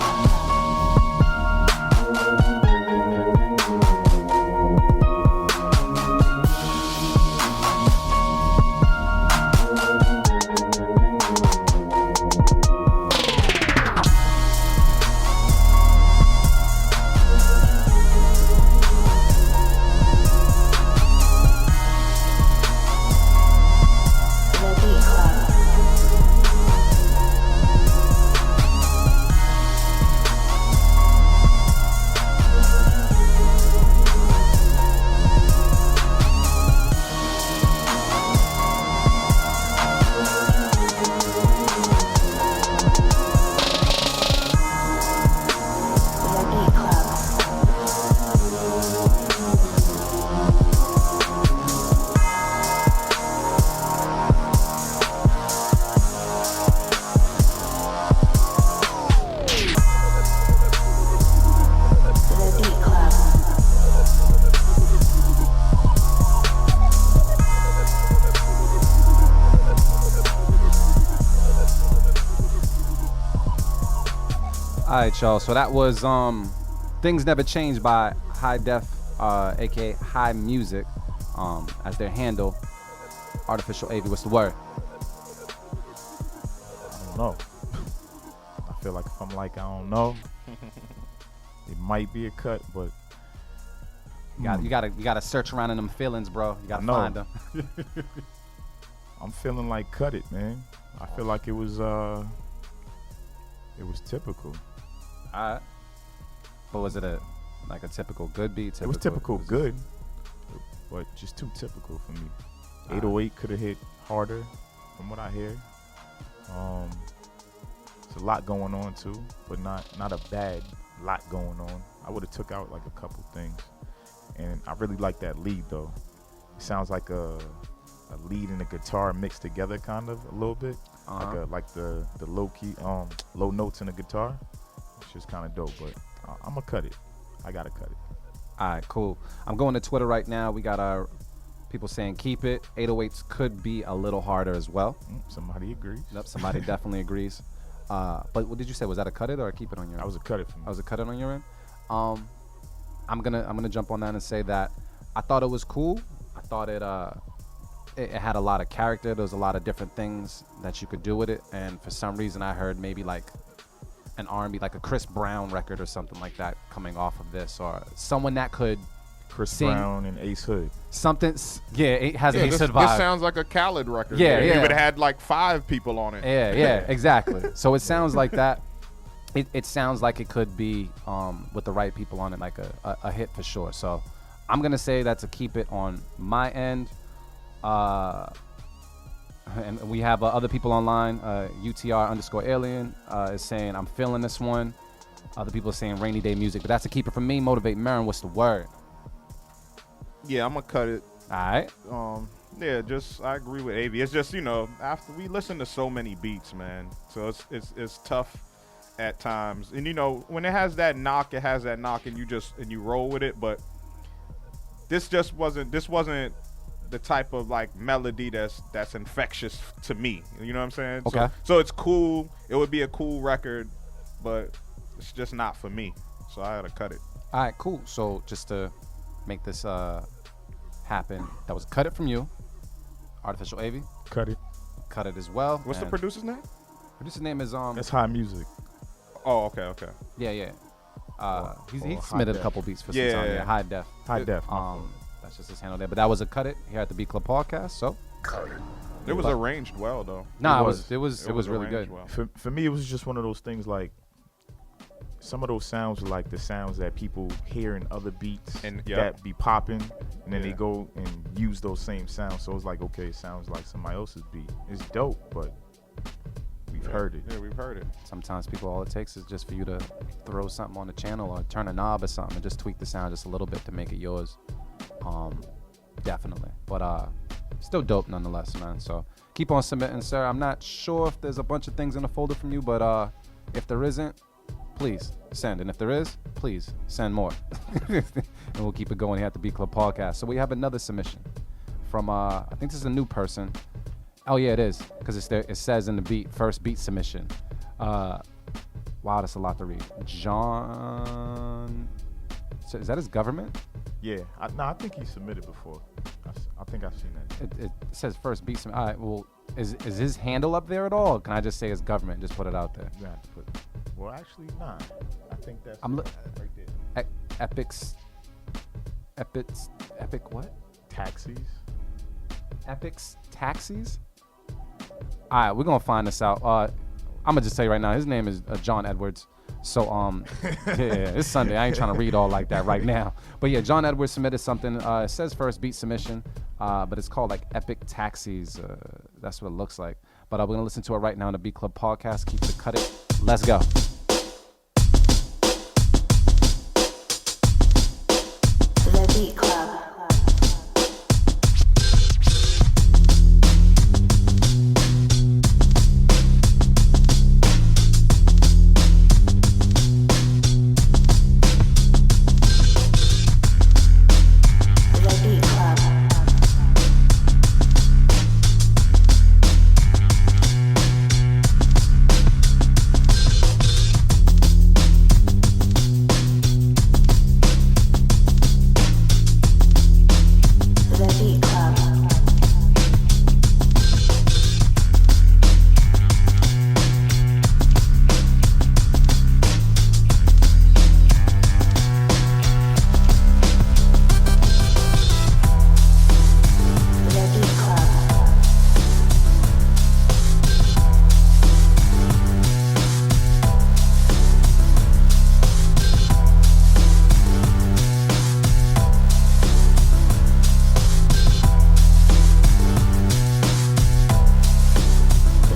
The Beat Club. All right, y'all. So that was Things Never Change by High Def, aka High Music, as their handle. Artificial AV, what's the word? I don't know. I feel like if I'm like, I don't know, it might be a cut, but You gotta search around in them feelings, bro. You gotta I know. find them. I'm feeling like cut it, man. I feel like it was typical. All right. But was it a typical good beat? It was typical was it- good, but just too typical for me. 808 could have hit harder, from what I hear. It's a lot going on too, but not a bad lot going on. I would have took out like a couple things, and I really like that lead though. It sounds like a lead and a guitar mixed together, kind of a little bit, like the low key low notes in the guitar. It's just kind of dope, but I'm gonna cut it. I gotta cut it. All right, cool. I'm going to Twitter right now. We got our people saying keep it. 808s could be a little harder as well. Somebody agrees. Yep, somebody definitely agrees. But what did you say? Was that a cut it or a keep it on your end? I was a cut it for me. I was a cut it on your end. I'm gonna jump on that and say that I thought it was cool. I thought it had a lot of character. There was a lot of different things that you could do with it. And for some reason, I heard maybe like an R&B, like a Chris Brown record or something like that coming off of this, or someone that could Chris Seeing- Brown and Ace Hood. It has an Ace this, Hood this vibe. sounds like a Khaled record. Yeah, He yeah. would have had like 5 people on it. Yeah, exactly. So it sounds like that. It sounds like it could be with the right people on it, like a hit for sure. So I'm gonna say that's a keep it on my end. And we have other people online. UTR_alien is saying I'm feeling this one. Other people are saying rainy day music, but that's a keep it for me. Motivate Marin. What's the word? Yeah, I'm gonna cut it. All right. Yeah, just I agree with Avi. It's just after we listen to so many beats, man. So it's tough at times. And when it has that knock, it has that knock, and you roll with it. But this wasn't the type of like melody that's infectious to me. You know what I'm saying? Okay. So it's cool. It would be a cool record, but it's just not for me. So I had to cut it. All right, cool. So just to make this happen, that was Cut It from you, Artificial Avi. Cut it. Cut it as well. What's the And producer's name? producer's name is That's high music. Oh, okay. yeah. He's High submitted a def. couple beats for Yeah, some time. yeah. Yeah, high def. High def. That's just his handle there. But that was a Cut It here at the Beat Club podcast. So It was arranged well though. nah, was. it was really arranged good. well. For me, it was just one of those things like some of those sounds were like the sounds that people hear in other beats And, yeah. that be popping, and then they Yeah. go and use those same sounds. So it's like, okay, it sounds like somebody else's beat. It's dope, but we've heard it. Yeah, we've heard it. Sometimes people, all it takes is just for you to throw something on the channel or turn a knob or something and just tweak the sound just a little bit to make it yours. Definitely. But still dope nonetheless, man. So keep on submitting, sir. I'm not sure if there's a bunch of things in the folder from you, but if there isn't, please send. And if there is, please send more. And we'll keep it going here at the Beat Club podcast. So we have another submission from, I think this is a new person. Oh, yeah, it is. Because it's there. It says in the first beat submission. Wow, that's a lot to read. John. So is that his government? Yeah, I think he submitted before. I think I've seen that. It says first beat submission. All right, well, is his handle up there at all? Or can I just say his government? Just put it out there. You have to put. Well, actually, nah. I think that's I'm right there. Epic what? Taxis. Epic's Taxis? All right, we're going to find this out. I'm going to just tell you right now, his name is John Edwards. So, yeah, it's Sunday. I ain't trying to read all like that right now. But yeah, John Edwards submitted something. It says first beat submission, but it's called like Epic Taxis. That's what it looks like. But we're going to listen to it right now on the Beat Club podcast. Keep it, cut it. Let's go. The Beat Club. The Beat Club. The Beat Club. The Beat Club.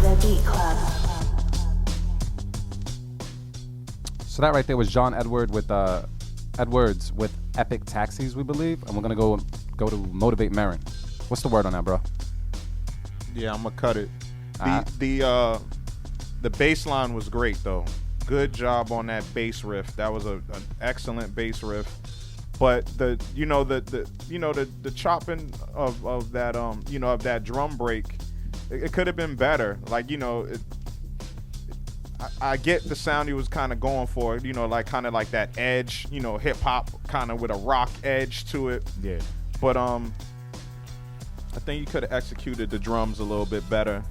The Beat Club. So that right there was John Edwards with Epic Taxis, we believe. And we're going to go to Motivate Marin. What's the word on that, bro? Yeah, I'm gonna cut it. Alright. The bass line was great though. Good job on that bass riff. That was an excellent bass riff. But the chopping of that of that drum break, it could have been better. Like I get the sound he was kind of going for. Like kind of like that edge. Hip hop kind of with a rock edge to it. Yeah. But I think you could have executed the drums a little bit better.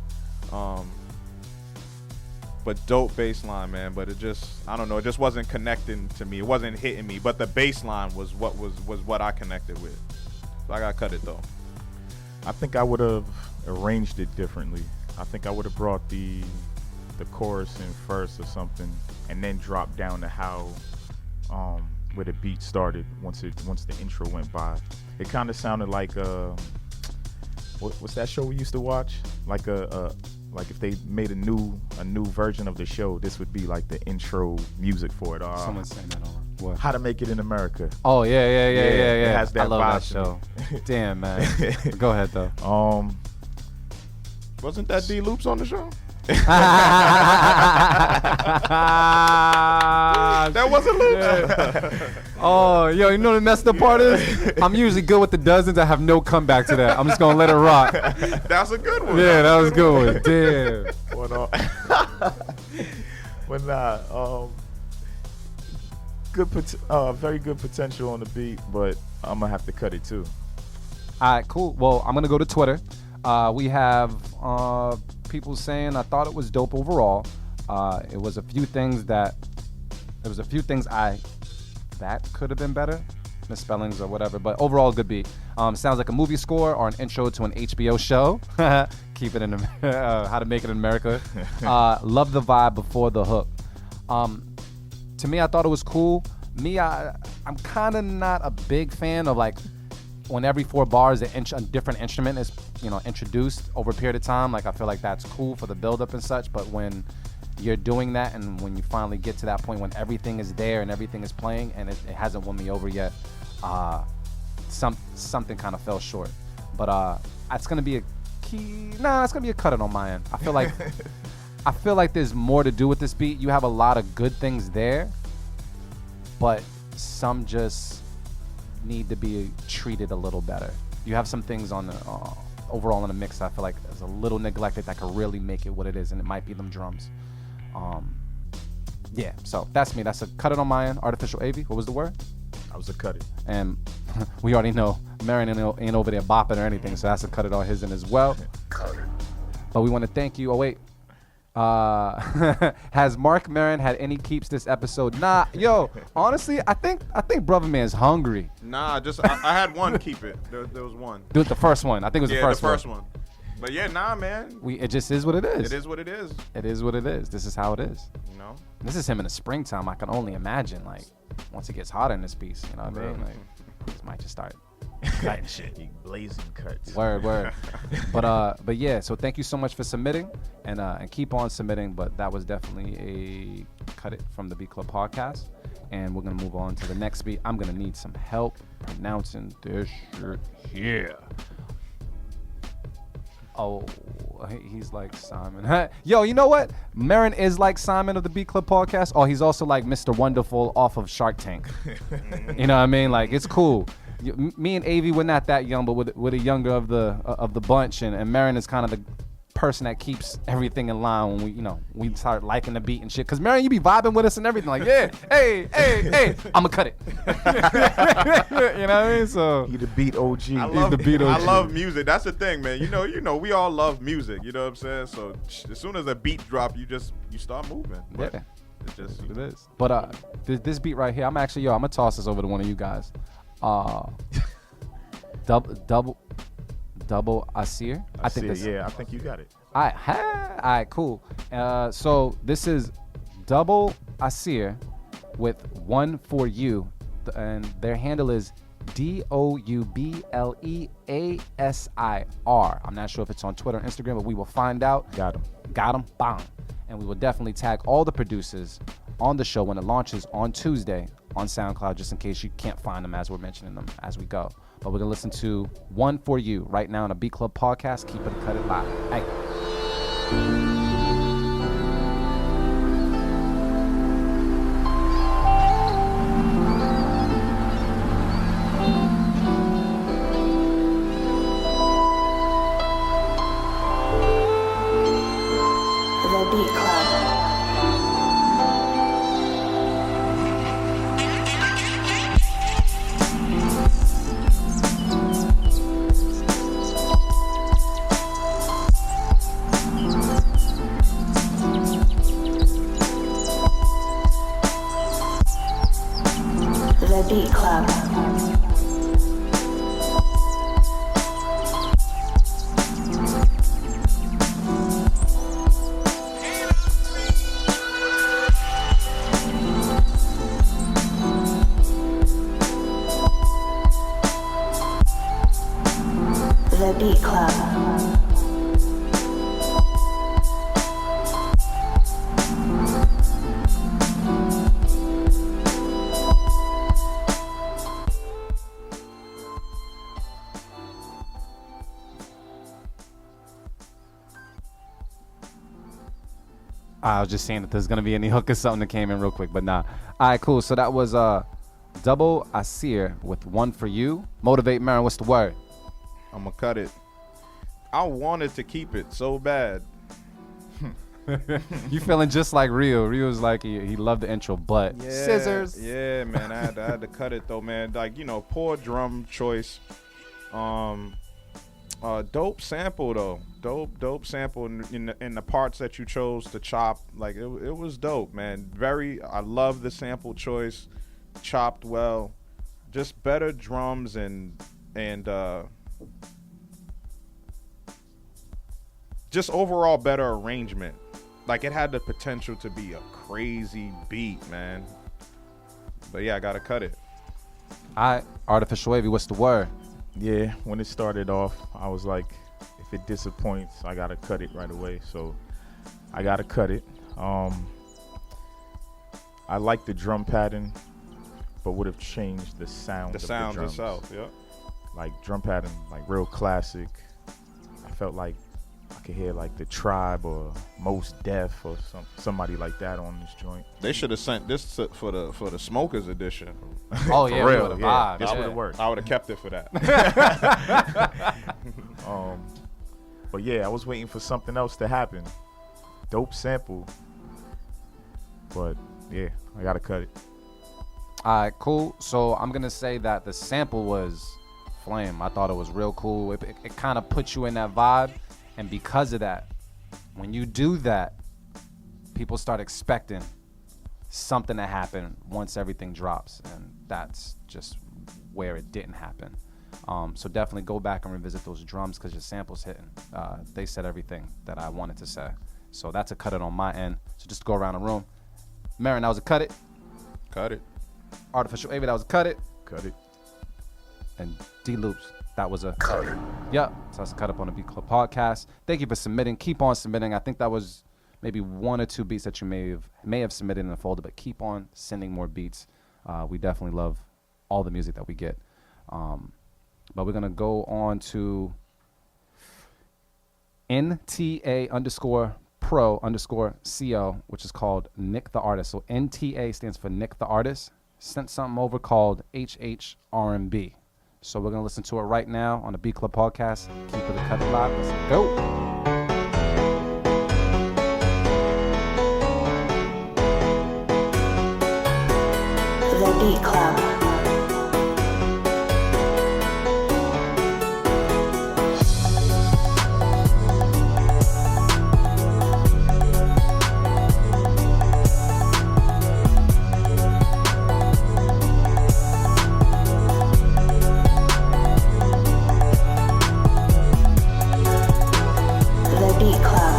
but dope bass line, man. But it just, I don't know, it just wasn't connecting to me. It wasn't hitting me. But the bass line was what I connected with. So I got to cut it though. I think I would have arranged it differently. I think I would have brought the chorus in first or something, and then dropped down to how where the beat started once the intro went by. It kind of sounded like what's that show we used to watch? Like like if they made a new version of the show, this would be like the intro music for it. Someone's saying that on what? How to Make It in America. Oh yeah. It has that I love vibe that to show. me. Damn, man. Go ahead though. Wasn't that D Loopz on the show? That wasn't Loopz. Oh, yo, you know the messed up part is? I'm usually good with the dozens. I have no comeback to that. I'm just gonna let it rock. That's a good one. Yeah, that was a good one. Damn. But nah, very good potential on the beat, but I'm gonna have to cut it too. All right, cool. Well, I'm gonna go to Twitter. We have people saying I thought it was dope overall. It was a few things that could have been better, misspellings or whatever. But overall, good beat. Sounds like a movie score or an intro to an HBO show. Keep it in How to Make It in America. Love the vibe before the hook. To me, I thought it was cool. I'm kind of not a big fan of like when every 4 bars a different instrument is introduced over a period of time. Like I feel like that's cool for the build-up and such. But when you're doing that and when you finally get to that point when everything is there and everything is playing and it hasn't won me over yet, something kind of fell short. But it's gonna be it's gonna be a cut it on my end. I feel like there's more to do with this beat. You have a lot of good things there, but some just need to be treated a little better. You have some things on the overall in the mix I feel like is a little neglected that could really make it what it is, and it might be them drums. Yeah, so that's me. That's a cut it on my end. Artificial AV, what was the word? I was a cut it. And we already know Marion ain't over there bopping or anything, so that's a cut it on his end as well. But we want to thank you. Oh wait, has Mark Maron had any keeps this episode? Nah, yo, honestly, I think Brother Man's hungry. Nah, I had one keep it. There was one. Do it the first one. I think it was the first one. But yeah, nah, man. It just is what it is. It is what it is. It is what it is. This is how it is. You know? This is him in the springtime. I can only imagine, like, once it gets hotter in this piece, you know what I mean? Like, this might just start cutting shit. Blazing cuts. Word. But yeah, so thank you so much for submitting and keep on submitting. But that was definitely a cut it from the Beat Club podcast. And we're going to move on to the next beat. I'm going to need some help pronouncing this shit here. Oh, he's like Simon. Yo, you know what? Marin is like Simon of the Beat Club podcast. Oh, he's also like Mr. Wonderful off of Shark Tank. You know what I mean? Like, it's cool. Me and Avi, we're not that young, but we're the younger of the bunch. And Marin is kind of the person that keeps everything in line when we start liking the beat and shit. Cause Marin, you be vibing with us and everything. Like, yeah, hey, I'ma cut it. You know what I mean? So he the beat OG. He's the beat OG. I love music. That's the thing, man. You know, we all love music. You know what I'm saying? So as soon as a beat drop, you start moving. But yeah, it's just it is. But this beat right here, I'm gonna toss this over to one of you guys. Double Asir. I think I think you got it. All right, cool. So this is Double Asir with One For You, and their handle is DOUBLEASIR. I'm not sure if it's on Twitter or Instagram, but we will find out. Got him. Bang. And we will definitely tag all the producers on the show when it launches on Tuesday on SoundCloud, just in case you can't find them as we're mentioning them as we go. But we're going to listen to One For You right now on a Beat Club podcast. Keep it, cut it live. Hey. The Beat Club. The Beat Club. The Beat Club. I was just saying if there's gonna be any hook or something that came in real quick, but nah. All right, cool. So that was Double Asir with One For You. Motivate Marin, what's the word? I'm gonna cut it. I wanted to keep it so bad. You feeling just like Rio. Rio's like he loved the intro, but scissors. Yeah, man. I had to cut it though, man. Like, you know, poor drum choice. Dope sample though. Dope sample in the parts that you chose to chop. Like it was dope, man. I love the sample choice. Chopped well. Just better drums and just overall better arrangement. Like it had the potential to be a crazy beat, man. But yeah, I gotta cut it. All right, Artificial Wavy, what's the word? Yeah, when it started off, I was like, if it disappoints, I gotta cut it right away. So I gotta cut it. I like the drum pattern, but would have changed the sound. The sound itself, yeah. Like drum pattern, like real classic. I felt like I could hear like the Tribe or Most Def or somebody like that on this joint. They should have sent this for the Smokers edition. Oh For yeah, real, we yeah. vibe. This Yeah. would have worked. I would have kept it for that. But yeah, I was waiting for something else to happen. Dope sample. But yeah, I gotta cut it. All right, cool. So I'm gonna say that the sample was flame. I thought it was real cool. It kind of puts you in that vibe, and because of that, when you do that, people start expecting something to happen once everything drops, and that's just where it didn't happen. So definitely go back and revisit those drums because your sample's hitting. They said everything that I wanted to say. So that's a cut it on my end. So just go around the room. Marin, that was a cut it. Cut it. Artificial Avy, that was a cut it. Cut it. And D Loopz, that was a cut it. Yep. So that's a cut up on the Beat Club podcast. Thank you for submitting. Keep on submitting. I think that was maybe one or two beats that you may have submitted in the folder, but keep on sending more beats. We definitely love all the music that we get. But we're gonna go on to NTA_pro_CO, which is called Nick the Artist. So NTA stands for Nick the Artist. Sent something over called HHRMB. So we're gonna listen to it right now on the Beat Club podcast. Keep it cut it live. Let's go. The Beat Club. The Beat Club.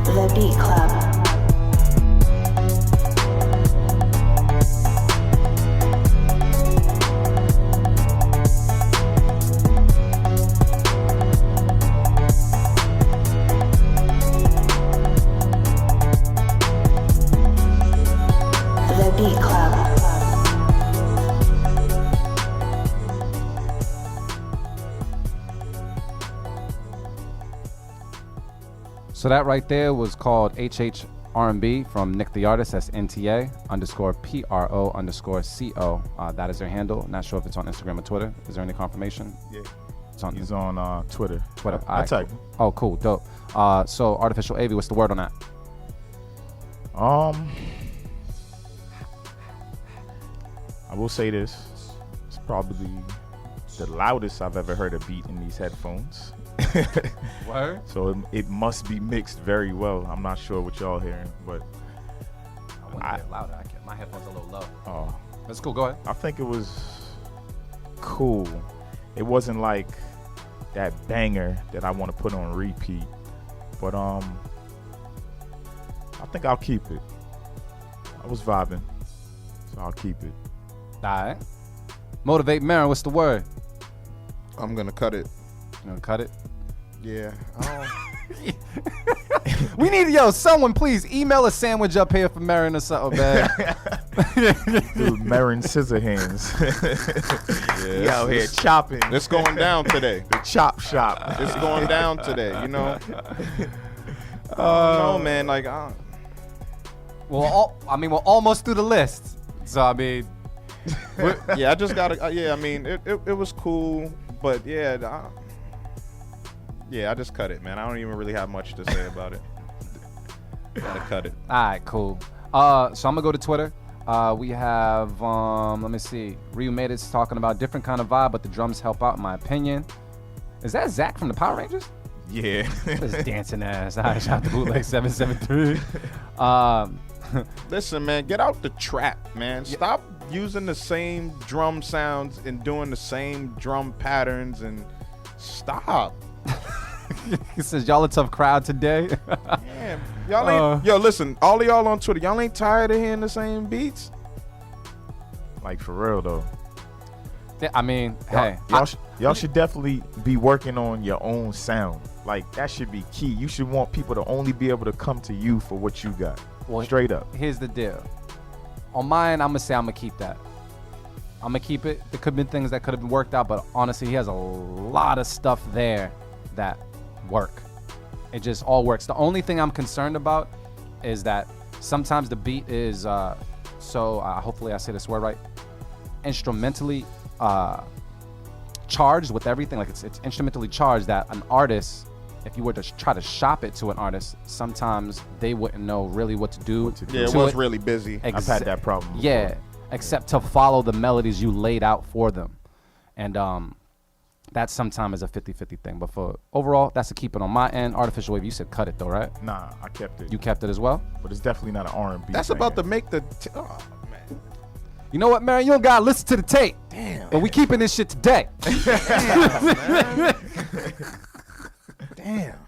The Beat Club. The Beat Club. So that right there was called HHRMB from Nick the Artist. That's NTA_PRO_CO. That is their handle. Not sure if it's on Instagram or Twitter. Is there any confirmation? Yeah. It's on He's on Twitter. Twitter. I type. Oh, cool, dope. So Artificial AV, what's the word on that? I will say this. It's probably the loudest I've ever heard a beat in these headphones. Word? So it must be mixed very well. I'm not sure what y'all hearing, but I want to get louder. My headphones are a little low. That's cool. Go ahead. I think it was cool. It wasn't like that banger that I want to put on repeat, but I think I'll keep it. I was vibing, so I'll keep it. All right. Motivate Marin, what's the word? I'm gonna cut it. You gonna cut it? Yeah. We need, someone please email a sandwich up here for Marin or something, man. Dude, Marin Scissorhands. He out here chopping. It's going down today. The chop shop. It's going down today. You know. No, man. Like, We're almost through the list. So I mean, yeah, I just gotta. Yeah, I mean, it was cool, but yeah. Yeah, I just cut it, man. I don't even really have much to say about it. Gotta cut it. All right, cool. So I'm gonna go to Twitter. We have, let me see. Ryu made it talking about different kind of vibe, but the drums help out, in my opinion. Is that Zach from the Power Rangers? Yeah. This dancing ass. I shot the bootleg 773. Listen, man, get out the trap, man. Stop using the same drum sounds and doing the same drum patterns and stop. He says, y'all a tough crowd today. Man, y'all ain't, listen, all of y'all on Twitter, y'all ain't tired of hearing the same beats? Like, for real, though. I mean, hey. Y'all should definitely be working on your own sound. Like, that should be key. You should want people to only be able to come to you for what you got. Well, straight up. Here's the deal. On mine, I'm going to say I'm going to keep that. I'm going to keep it. There could have been things that could have been worked out, but honestly, he has a lot of stuff there that work. It just all works. The only thing I'm concerned about is that sometimes the beat is, hopefully I say this word right, instrumentally charged with everything. Like it's instrumentally charged that an artist, if you were to try to shop it to an artist, sometimes they wouldn't know really what to do. Yeah, it was really busy. I've had that problem before. Yeah, except to follow the melodies you laid out for them. And that sometimes is a 50-50 thing. But for overall, that's a keep it on my end. Artificial Wave, you said cut it though, right? Nah, I kept it. You kept it as well? But it's definitely not an R&B. That's banger. about to make the... oh, man. You know what, Marion? You don't gotta listen to the tape. Damn. But we keeping this shit today. Damn.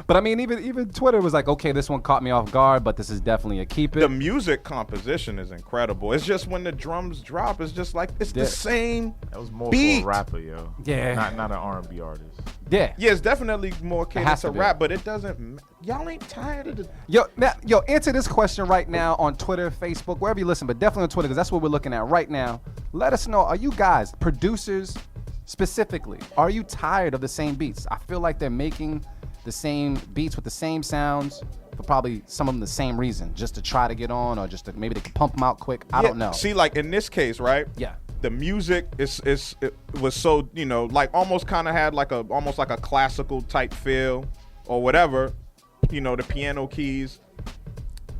But I mean, even Twitter was like, okay, this one caught me off guard, but this is definitely a keep it. The music composition is incredible. It's just when the drums drop, it's just like, it's the same That was more beat. for a rapper, yo. Yeah. Not an R&B artist. Yeah. Yeah, it's definitely more catered has to to be. rap, but it doesn't... Y'all ain't tired of the... Yo, answer this question right now on Twitter, Facebook, wherever you listen, but definitely on Twitter, because that's what we're looking at right now. Let us know, are you guys, producers specifically, are you tired of the same beats? I feel like they're making the same beats with the same sounds for probably some of them the same reason, just to try to get on, or just to, maybe they can pump them out quick. I don't know. See, like in this case, right? Yeah. The music it was so, like almost kind of had like almost like a classical type feel or whatever, the piano keys.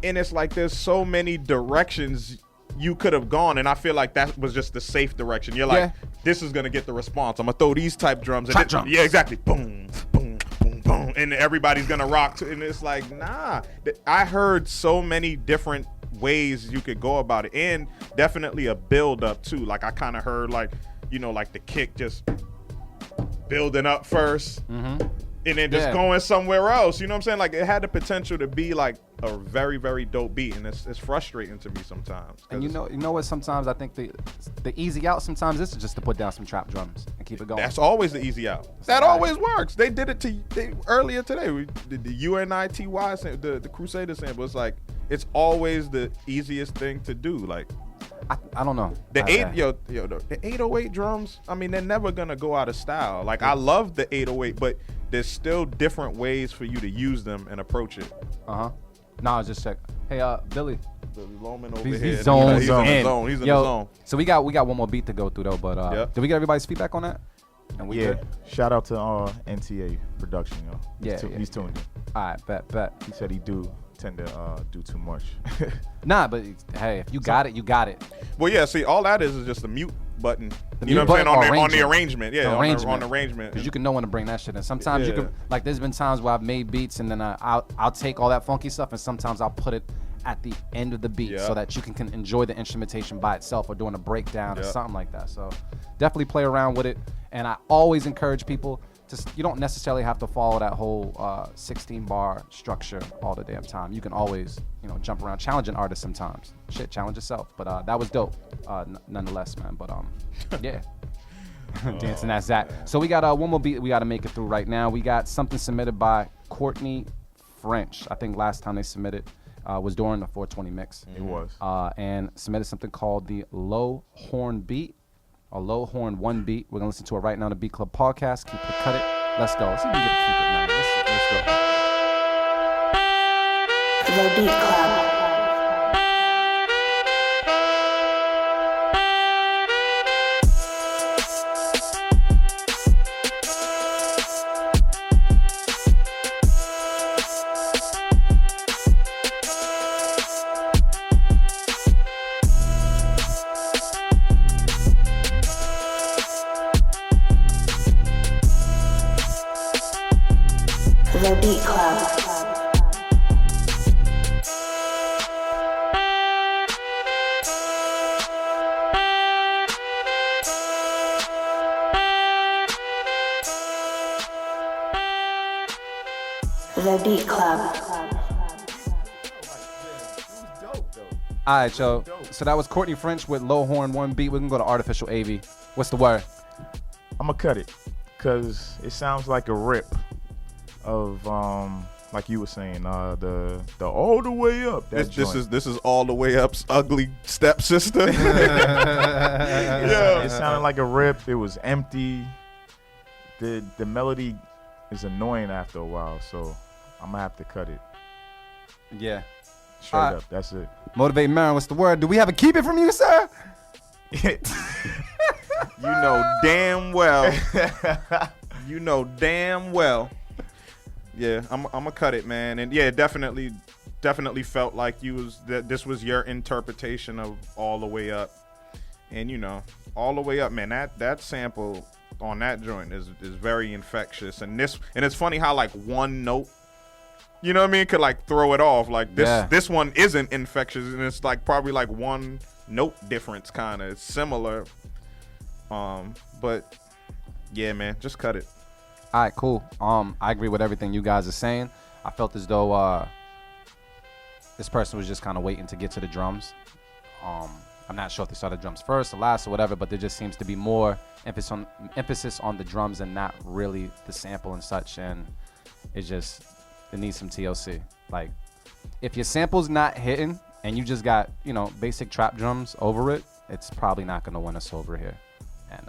And it's like there's so many directions you could have gone, and I feel like that was just the safe direction. You're like, this is gonna get the response. I'm gonna throw these type drums. Trap drums. Yeah, exactly. Boom, boom, boom, boom, and everybody's gonna rock to. And it's like, nah. I heard so many different ways you could go about it, and definitely a build up too. Like I kind of heard like, like the kick just building up first. Mm-hmm. And then just going somewhere else. You know what I'm saying? Like, it had the potential to be like a very, very dope beat, and it's frustrating to me sometimes. And you know what? Sometimes I think the easy out sometimes is just to put down some trap drums and keep it going. That's always the easy out. That always works. They did it earlier today. We did the UNITY the Crusader sample. It's like it's always the easiest thing to do. Like I don't know. The 808 drums. I mean, they're never gonna go out of style. Like I love the 808, but there's still different ways for you to use them and approach it. Nah, just check. Hey, Billy Loman over he's here. He's in the zone. He's in the zone. So we got one more beat to go through though. But did we get everybody's feedback on that? And we Yeah. good? Shout out to NTA production, yo. Yeah, He's yeah. he's tuned in. Yeah, yeah. He's tuned in. All right, bet. He said he tend to do too much. Nah, but hey, if you got it, you got it. Well, yeah. See, all that is just a mute button. The You know mute what I'm saying button or on the arrangement. Yeah, on the arrangement. Because you can know when to bring that shit in. Sometimes you Yeah. can, like, there's been times where I've made beats and then I'll take all that funky stuff and sometimes I'll put it at the end of the beat Yeah. so that you can enjoy the instrumentation by itself or doing a breakdown or Yeah. something like that. So definitely play around with it. And I always encourage people you don't necessarily have to follow that whole 16 bar structure all the damn time. You can always, jump around, challenge an artist sometimes. Shit, challenge yourself. But that was dope, nonetheless, man. But yeah. Dancing that Zach. So we got one more beat we got to make it through right now. We got something submitted by Courtney French. I think last time they submitted was during the 420 mix. It was. And submitted something called the Low Horn Beat. A low horn 1 beat. We're gonna listen to it right now on the Beat Club podcast. Keep it, cut it. Let's go. Let's see if we can get to keep it, man. Let's go. The Beat Club. The Beat Club. The Beat Club. All right, yo. So that was Courtney French with Low Horn 1 beat. We're gonna go to Artificial AV. What's the word? I'm gonna cut it because it sounds like a rip of like you were saying, the all the way up. This is all the way up's ugly stepsister. It sounded like a rip. It was empty. The melody is annoying after a while, so I'm gonna have to cut it. Yeah. Straight All right. up. That's it. Motivate Marin, what's the word? Do we have a keep it from you, sir? You know damn well. You know damn well. Yeah, I'm gonna cut it, man. And yeah, definitely felt like this was your interpretation of all the way up. And all the way up, man. That sample on that joint is very infectious. And it's funny how like one note, you know what I mean, could like throw it off. Like this one isn't infectious, and it's like probably like one note difference kind of. It's similar. But yeah, man, just cut it. All right, cool. I agree with everything you guys are saying. I felt as though this person was just kind of waiting to get to the drums. I'm not sure if they started drums first or last or whatever, but there just seems to be more emphasis on the drums and not really the sample and such. And it needs some TLC. Like, if your sample's not hitting and you just got basic trap drums over it, it's probably not going to win us over here. And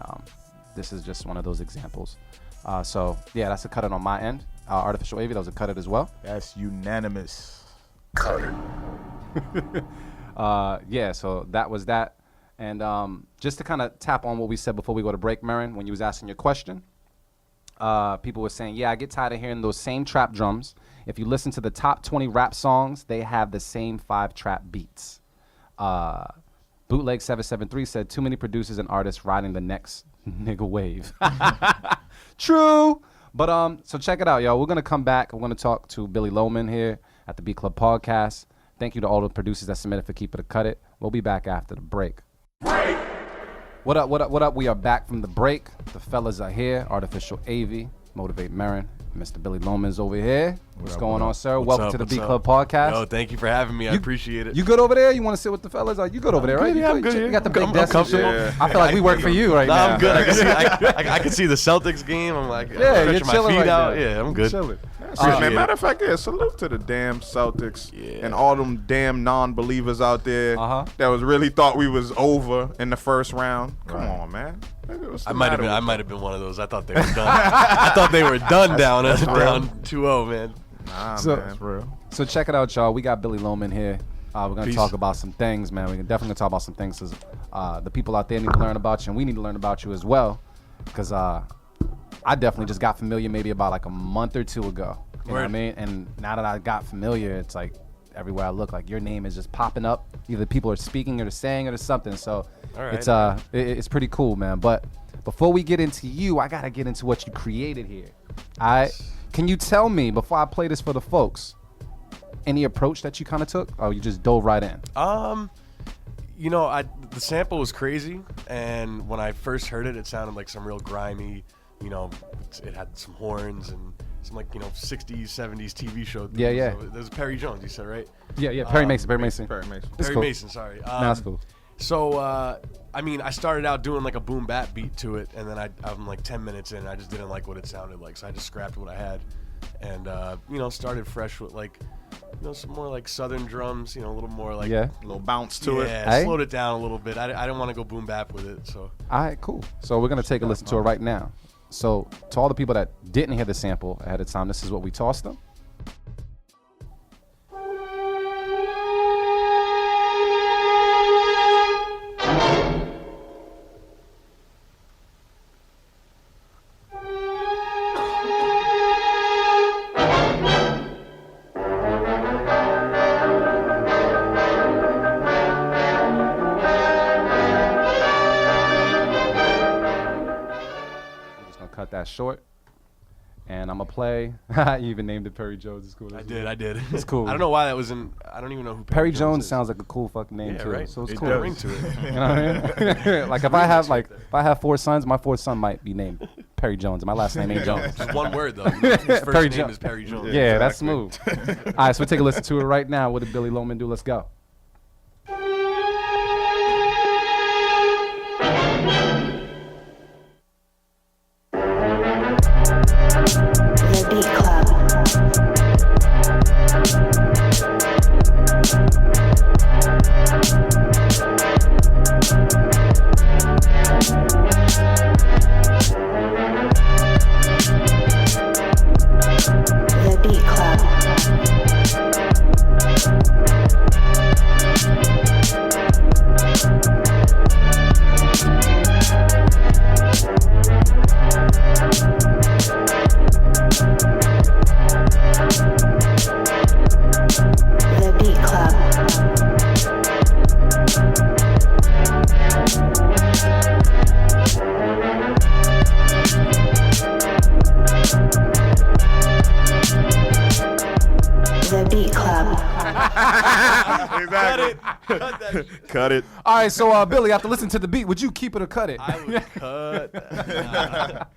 this is just one of those examples. So yeah, that's a cut it on my end. Artificial AV, that was a cut it as well. That's unanimous. Cut it. Yeah, so that was that. And just to kind of tap on what we said before we go to break, Marin, when you was asking your question, people were saying, yeah, I get tired of hearing those same trap drums. If you listen to the top 20 rap songs, they have the same 5 trap beats. Bootleg 773 said, too many producers and artists riding the next nigga wave. True. But so check it out, y'all. We're gonna come back. We're gonna talk to Billy Loman here at the Beat Club podcast. Thank you to all the producers that submitted for Keep It or Cut It. We'll be back after the break. What up? We are back from the break. The fellas are here. Artificial AV, Motivate Marin, Mr. Billy Loman's over here. What's going on, sir? Welcome to the Beat Club podcast. Yo, thank you for having me. I appreciate it. You good over there? You want to sit with the fellas? You good over there, right? Yeah, I'm good. You got the big I'm desk and shit. comfortable. I feel like we work for you right now. I'm good. I can see the Celtics game. I'm like, Yeah, you're stretching my chilling feet right out. now. Yeah, I'm good. Chilling. Man, matter of fact, yeah, salute to the damn Celtics and all them damn non-believers out there that was really thought we was over in the first round. Come on, man. I might have been one of those. I thought they were done. I thought they were done down 2-0, man. Nah, So- man. Real. So check it out, y'all. We got Billy Loman here. We're going to Peace. talk about some things, man. We're definitely talk about some things because the people out there need to learn about you, and we need to learn about you as well. Because I definitely just got familiar maybe about like a month or two ago. You know what I Word. mean? And now that I got familiar, it's like everywhere I look, like your name is just popping up. Either people are speaking or they're saying it or something. So All right. it's pretty cool, man. But before we get into you, I gotta get into what you created here. Can you tell me, before I play this for the folks, any approach that you kind of took, or you just dove right in? You know, the sample was crazy, and when I first heard it, it sounded like some real grimy, you know, it had some horns and some like, you know, 60s, 70s TV show. Yeah, yeah. So there's Perry Jones, you said, right? Yeah, Perry Mason. Perry Mason. Perry cool. Mason, sorry. That's cool. So, I mean, I started out doing like a boom bap beat to it, and then I'm like 10 minutes in, I just didn't like what it sounded like, so I just scrapped what I had, and you know, started fresh with like, you know, some more like southern drums, you know, a little more like Yeah. A little bounce to it. yeah, Hey? slowed it down a little bit. I didn't want to go boom bap with it, so. All right, cool. So we're gonna take a listen to it right now. So to all the people that didn't hear the sample ahead of time, this is what we tossed them. Cut that short, and I'm gonna play. You even named it Perry Jones. It's cool. I did. It's cool. I don't know why that was in. I don't even know who Perry Jones is. sounds like a cool fucking name Yeah, too. right. So it's It cool. does. Ring to it. You know what I mean? Like if I have 4 sons, my fourth son might be named Perry Jones. And my last name ain't Jones. Just one word though. His first Perry name Jones. is Perry Jones. Yeah, that's smooth. All right, so we'll take a listen to it right now. What did Billy Loman do? Let's go. The Beat Club. The Beat Club. The Beat Club. The Beat Club. Exactly. Cut that. Cut it. All right, so Billy, after listening to the beat, would you keep it or cut it? I would cut.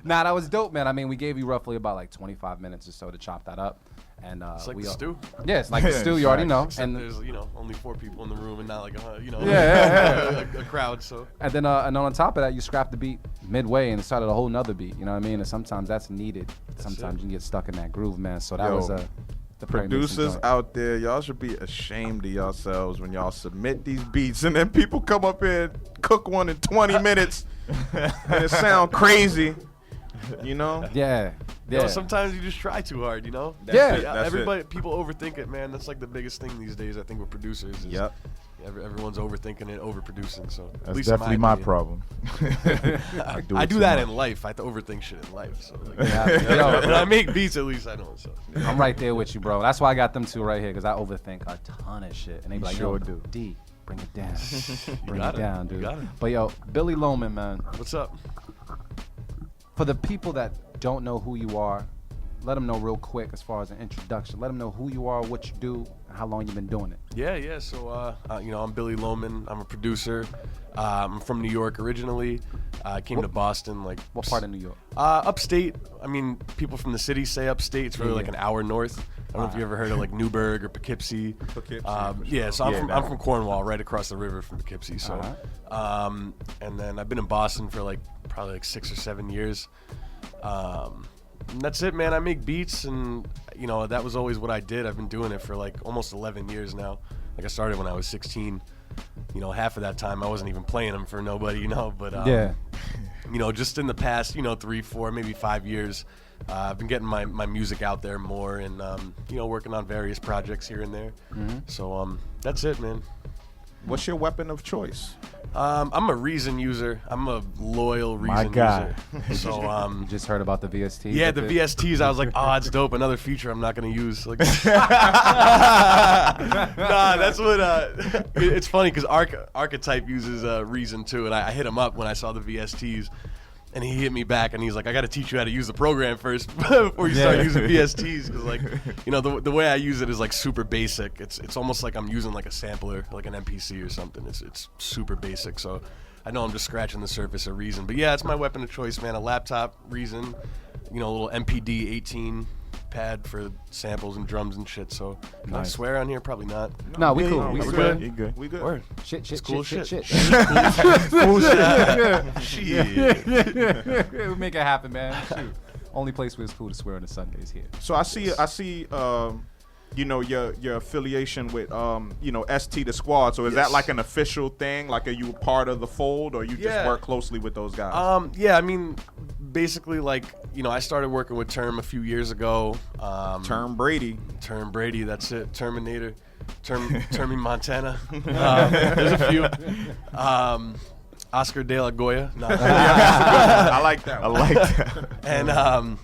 Nah, that was dope, man. I mean, we gave you roughly about like 25 minutes or so to chop that up, and It's like we the all- stew. Yeah, it's like the stew. You already know. Except And there's, you know, only 4 people in the room and not like a, you know, Yeah. a crowd. So then on top of that, you scrap the beat midway and started a whole nother beat. You know what I mean? And sometimes that's needed. Sometimes you can get stuck in that groove, man. So that Yo, was the Perry Mason Producers joint. out there, y'all should be ashamed of yourselves when y'all submit these beats and then people come up here and cook one in 20 minutes and it sound crazy. You know? Yeah, you yeah. know, sometimes you just try too hard. You know. Yeah. That's Everybody, people overthink it, man. That's like the biggest thing these days. I think with producers. Is Yep. Everyone's overthinking it, overproducing. So at That's least in definitely my opinion. problem. I it do too that much. in life. I have to overthink shit in life. So like, Yo, when I make beats, at least I know. So I'm right there with you, bro. That's why I got them two right here, because I overthink a ton of shit. And they be You like, sure yo, do. D, bring it down. Bring got it it. down, You dude. got it. But yo, Billy Loman, man, what's up? for the people that don't know who you are, let them know real quick as far as an introduction. Let them know who you are, what you do, and how long you've been doing it. Yeah. So, you know, I'm Billy Loman. I'm a producer. I'm from New York originally. I came to Boston like What part of New York? upstate. I mean, people from the city say upstate. It's really Yeah, like yeah. an hour north. I don't know if you ever heard of like Newburgh or Poughkeepsie. Poughkeepsie, for Yeah, sure. so I'm Yeah, from that I'm from Cornwall, right across the river from Poughkeepsie. So, and then I've been in Boston for like probably like 6 or 7 years. And that's it, man. I make beats, and you know that was always what I did. I've been doing it for like almost 11 years now. Like I started when I was 16. You know, half of that time I wasn't even playing them for nobody. You know, but Yeah. you know, just in the past, 3, 4, maybe 5 years, I've been getting my music out there more, and you know, working on various projects here and there. So that's it, man. What's your weapon of choice? I'm a Reason user. I'm a loyal Reason My guy. user. So You just heard about the VST? yeah, the VSTs. I was like, oh, it's dope. Another feature I'm not gonna use. Like, nah, that's what. It's funny because Archetype uses Reason too, and I hit him up when I saw the VSTs. And he hit me back, and he's like, "I got to teach you how to use the program first before you start using VSTs, because like, you know, the way I use it is like super basic. It's almost like I'm using like a sampler, like an MPC or something. It's super basic. So I know I'm just scratching the surface of Reason, but yeah, it's my weapon of choice, man. A laptop Reason, you know, a little MPD 18 pad for samples and drums and shit. So can I Nice. swear on here? Probably not. No, we Yeah, cool. yeah, We we're good. You good? We good. Word. Shit, It's cool shit. shit. Cool Shit. We'll make it happen, man. Shoot. Only place where it's cool to swear on a Sunday is here. So I see, you know, your affiliation with, you know, ST the Squad. So is that Yes. like an official thing? Like, are you a part of the fold, or you just Yeah. work closely with those guys? Yeah, I mean, basically, like, you know, I started working with Term a few years ago. Term Brady. Term Brady, that's it. Terminator. Termy Montana. There's a few. Oscar De La Goya. No. I like that I one. like that. And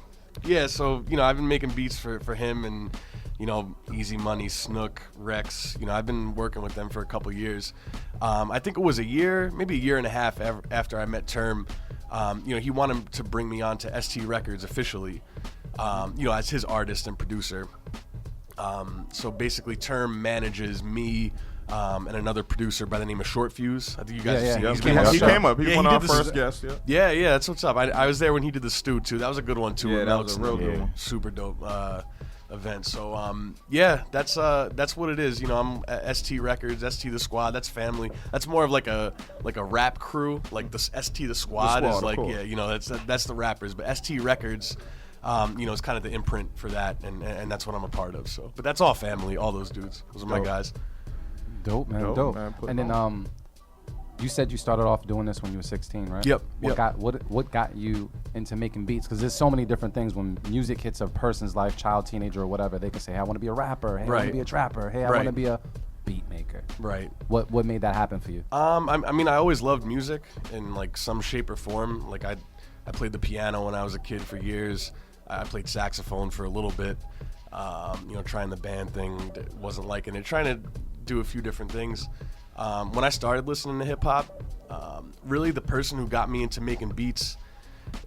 yeah, so you know, I've been making beats for him and you know, Easy Money, Snook, Rex. You know, I've been working with them for a couple years. I think it was a year, maybe a year and a half after I met Term. You know, he wanted to bring me on to ST Records officially. You know, as his artist and producer. So basically, Term manages me. And another producer by the name of Short Fuse. I think you guys Yeah, have yeah. seen. He came up. He was Yeah, one he of did our this- first guests. Yeah. Yeah, that's what's up. I was there when he did the Stew too. That was a good one too. Yeah, with that was Melks a real and- good one. Super dope event. So yeah, that's what it is. You know, I'm at ST Records, ST the Squad. That's family. That's more of like a rap crew. Like the ST the Squad Squad, is of like course. yeah, you know, that's the rappers. But ST Records. You know, it's kind of the imprint for that, and that's what I'm a part of. So, but that's all family, all those dudes. Those are my Dope. guys. Dope, man. Dope, Dope. man. Put And it then you said you started off doing this when you were 16, right? Yep, What yep. what got you into making beats? Because there's so many different things when music hits a person's life, child, teenager, or whatever. They can say, "Hey, I want to be a rapper. Hey, I want to Right. be a trapper. Hey, I want to Right. be a beat maker." Right. What made that happen for you? I mean, I always loved music in like some shape or form. Like I played the piano when I was a kid for years. I played saxophone for a little bit. You know, trying the band thing, wasn't liking it. Trying to do a few different things. When I started listening to hip hop, really the person who got me into making beats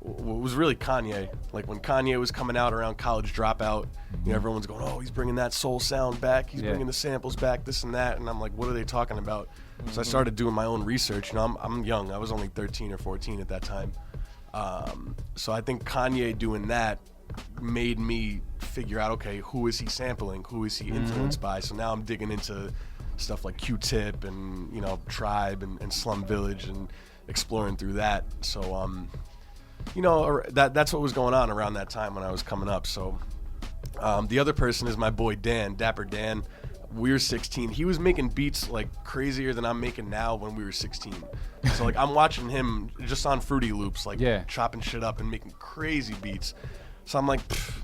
was really Kanye. Like when Kanye was coming out around College Dropout, you know, everyone's going, "Oh, he's bringing that soul sound back. He's Yeah. bringing the samples back, this and that." And I'm like, "What are they talking about?" So I started doing my own research. You know, I'm young. I was only 13 or 14 at that time. So I think Kanye doing that made me figure out, okay, who is he sampling? Who is he influenced by? So now I'm digging into stuff like Q-Tip and, you know, Tribe and Slum Village and exploring through that. So, you know, that's what was going on around that time when I was coming up. So the other person is my boy Dan, Dapper Dan. We were 16. He was making beats like crazier than I'm making now when we were 16. So like I'm watching him just on Fruity Loops, like Yeah. chopping shit up and making crazy beats. So I'm like,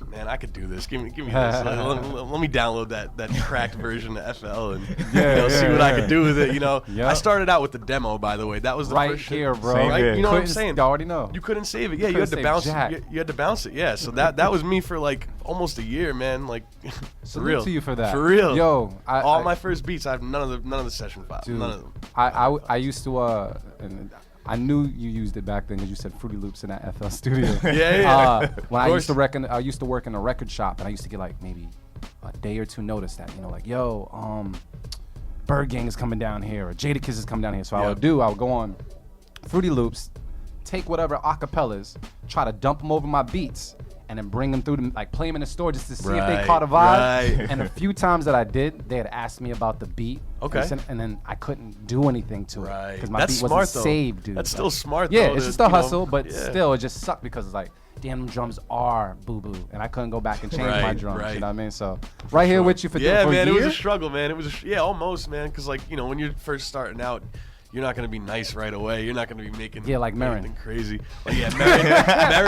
man, I could do this. Give me this. Let me download that cracked version of FL and you know, see what I could do with it. You know, Yep. I started out with the demo, by the way. That was the Right first shit. here, bro. Same Right? here. You know what I'm Couldn't- saying? You already know. You couldn't save it. Yeah, you Couldn't had to save bounce. jack. You had to bounce it. Yeah. So that was me for like almost a year, man. Like, for Salute real. to you for that. For real. Yo, all my first beats, I have none of the session files. Dude, None of them. I used to and I knew you used it back then because you said Fruity Loops in that FL studio. Yeah. When I Of used to course. I used to work in a record shop, and I used to get like maybe a day or two notice that, you know, like, yo, Bird Gang is coming down here, or Jadakiss is coming down here. So I would go on Fruity Loops, take whatever acapellas, try to dump them over my beats, and then bring them through them, like play them in the store just to see if they Right, caught a vibe. right. And a few times that I did, they had asked me about the beat. Okay. And then I couldn't do anything to it Right. because my That's beat smart, wasn't though. saved, dude. That's still smart, Yeah, though, it's to, just a you know, hustle, but yeah. still, it just sucked because it's like, damn, them drums are boo boo, and I couldn't go back and change my Right, drums. right. You know what I mean? So right here with you for Yeah, for man, a it year. was a struggle, man. It was almost, man, because like, you know, when you're first starting out, you're not gonna be nice right away. You're not gonna be making Yeah, like Marin. anything crazy. Like, yeah,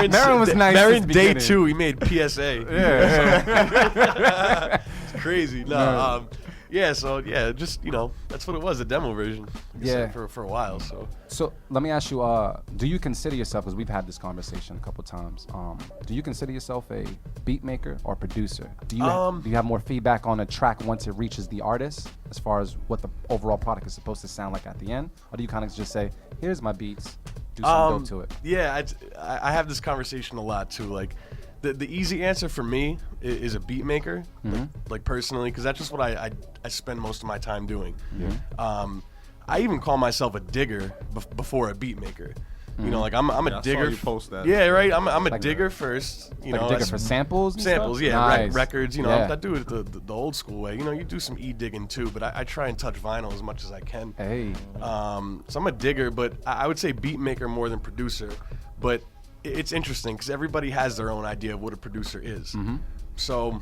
Marin was nice Marin at the day beginning. 2, he made PSA. Yeah. It's crazy. No, Yeah, so yeah, just that's what it was, a demo version. Yeah. For a while. So let me ask you, do you consider yourself, because we've had this conversation a couple times, do you consider yourself a beat maker or producer? Do you have more feedback on a track once it reaches the artist, as far as what the overall product is supposed to sound like at the end? Or do you kind of just say, here's my beats, do something dope to it? Yeah, I have this conversation a lot too. Like, the easy answer for me is a beat maker, like personally, because that's just what I spend most of my time doing. I even call myself a digger before a beat maker. Like I'm a digger. I saw you post that. Yeah, right. I'm a Like digger first. Like a digger for samples and samples, stuff? yeah, Nice. records. Yeah. I do it the old school way. You do some digging too, but I try and touch vinyl as much as I can. Hey. So I'm a digger, but I would say beat maker more than producer. But it's interesting because everybody has their own idea of what a producer is. So,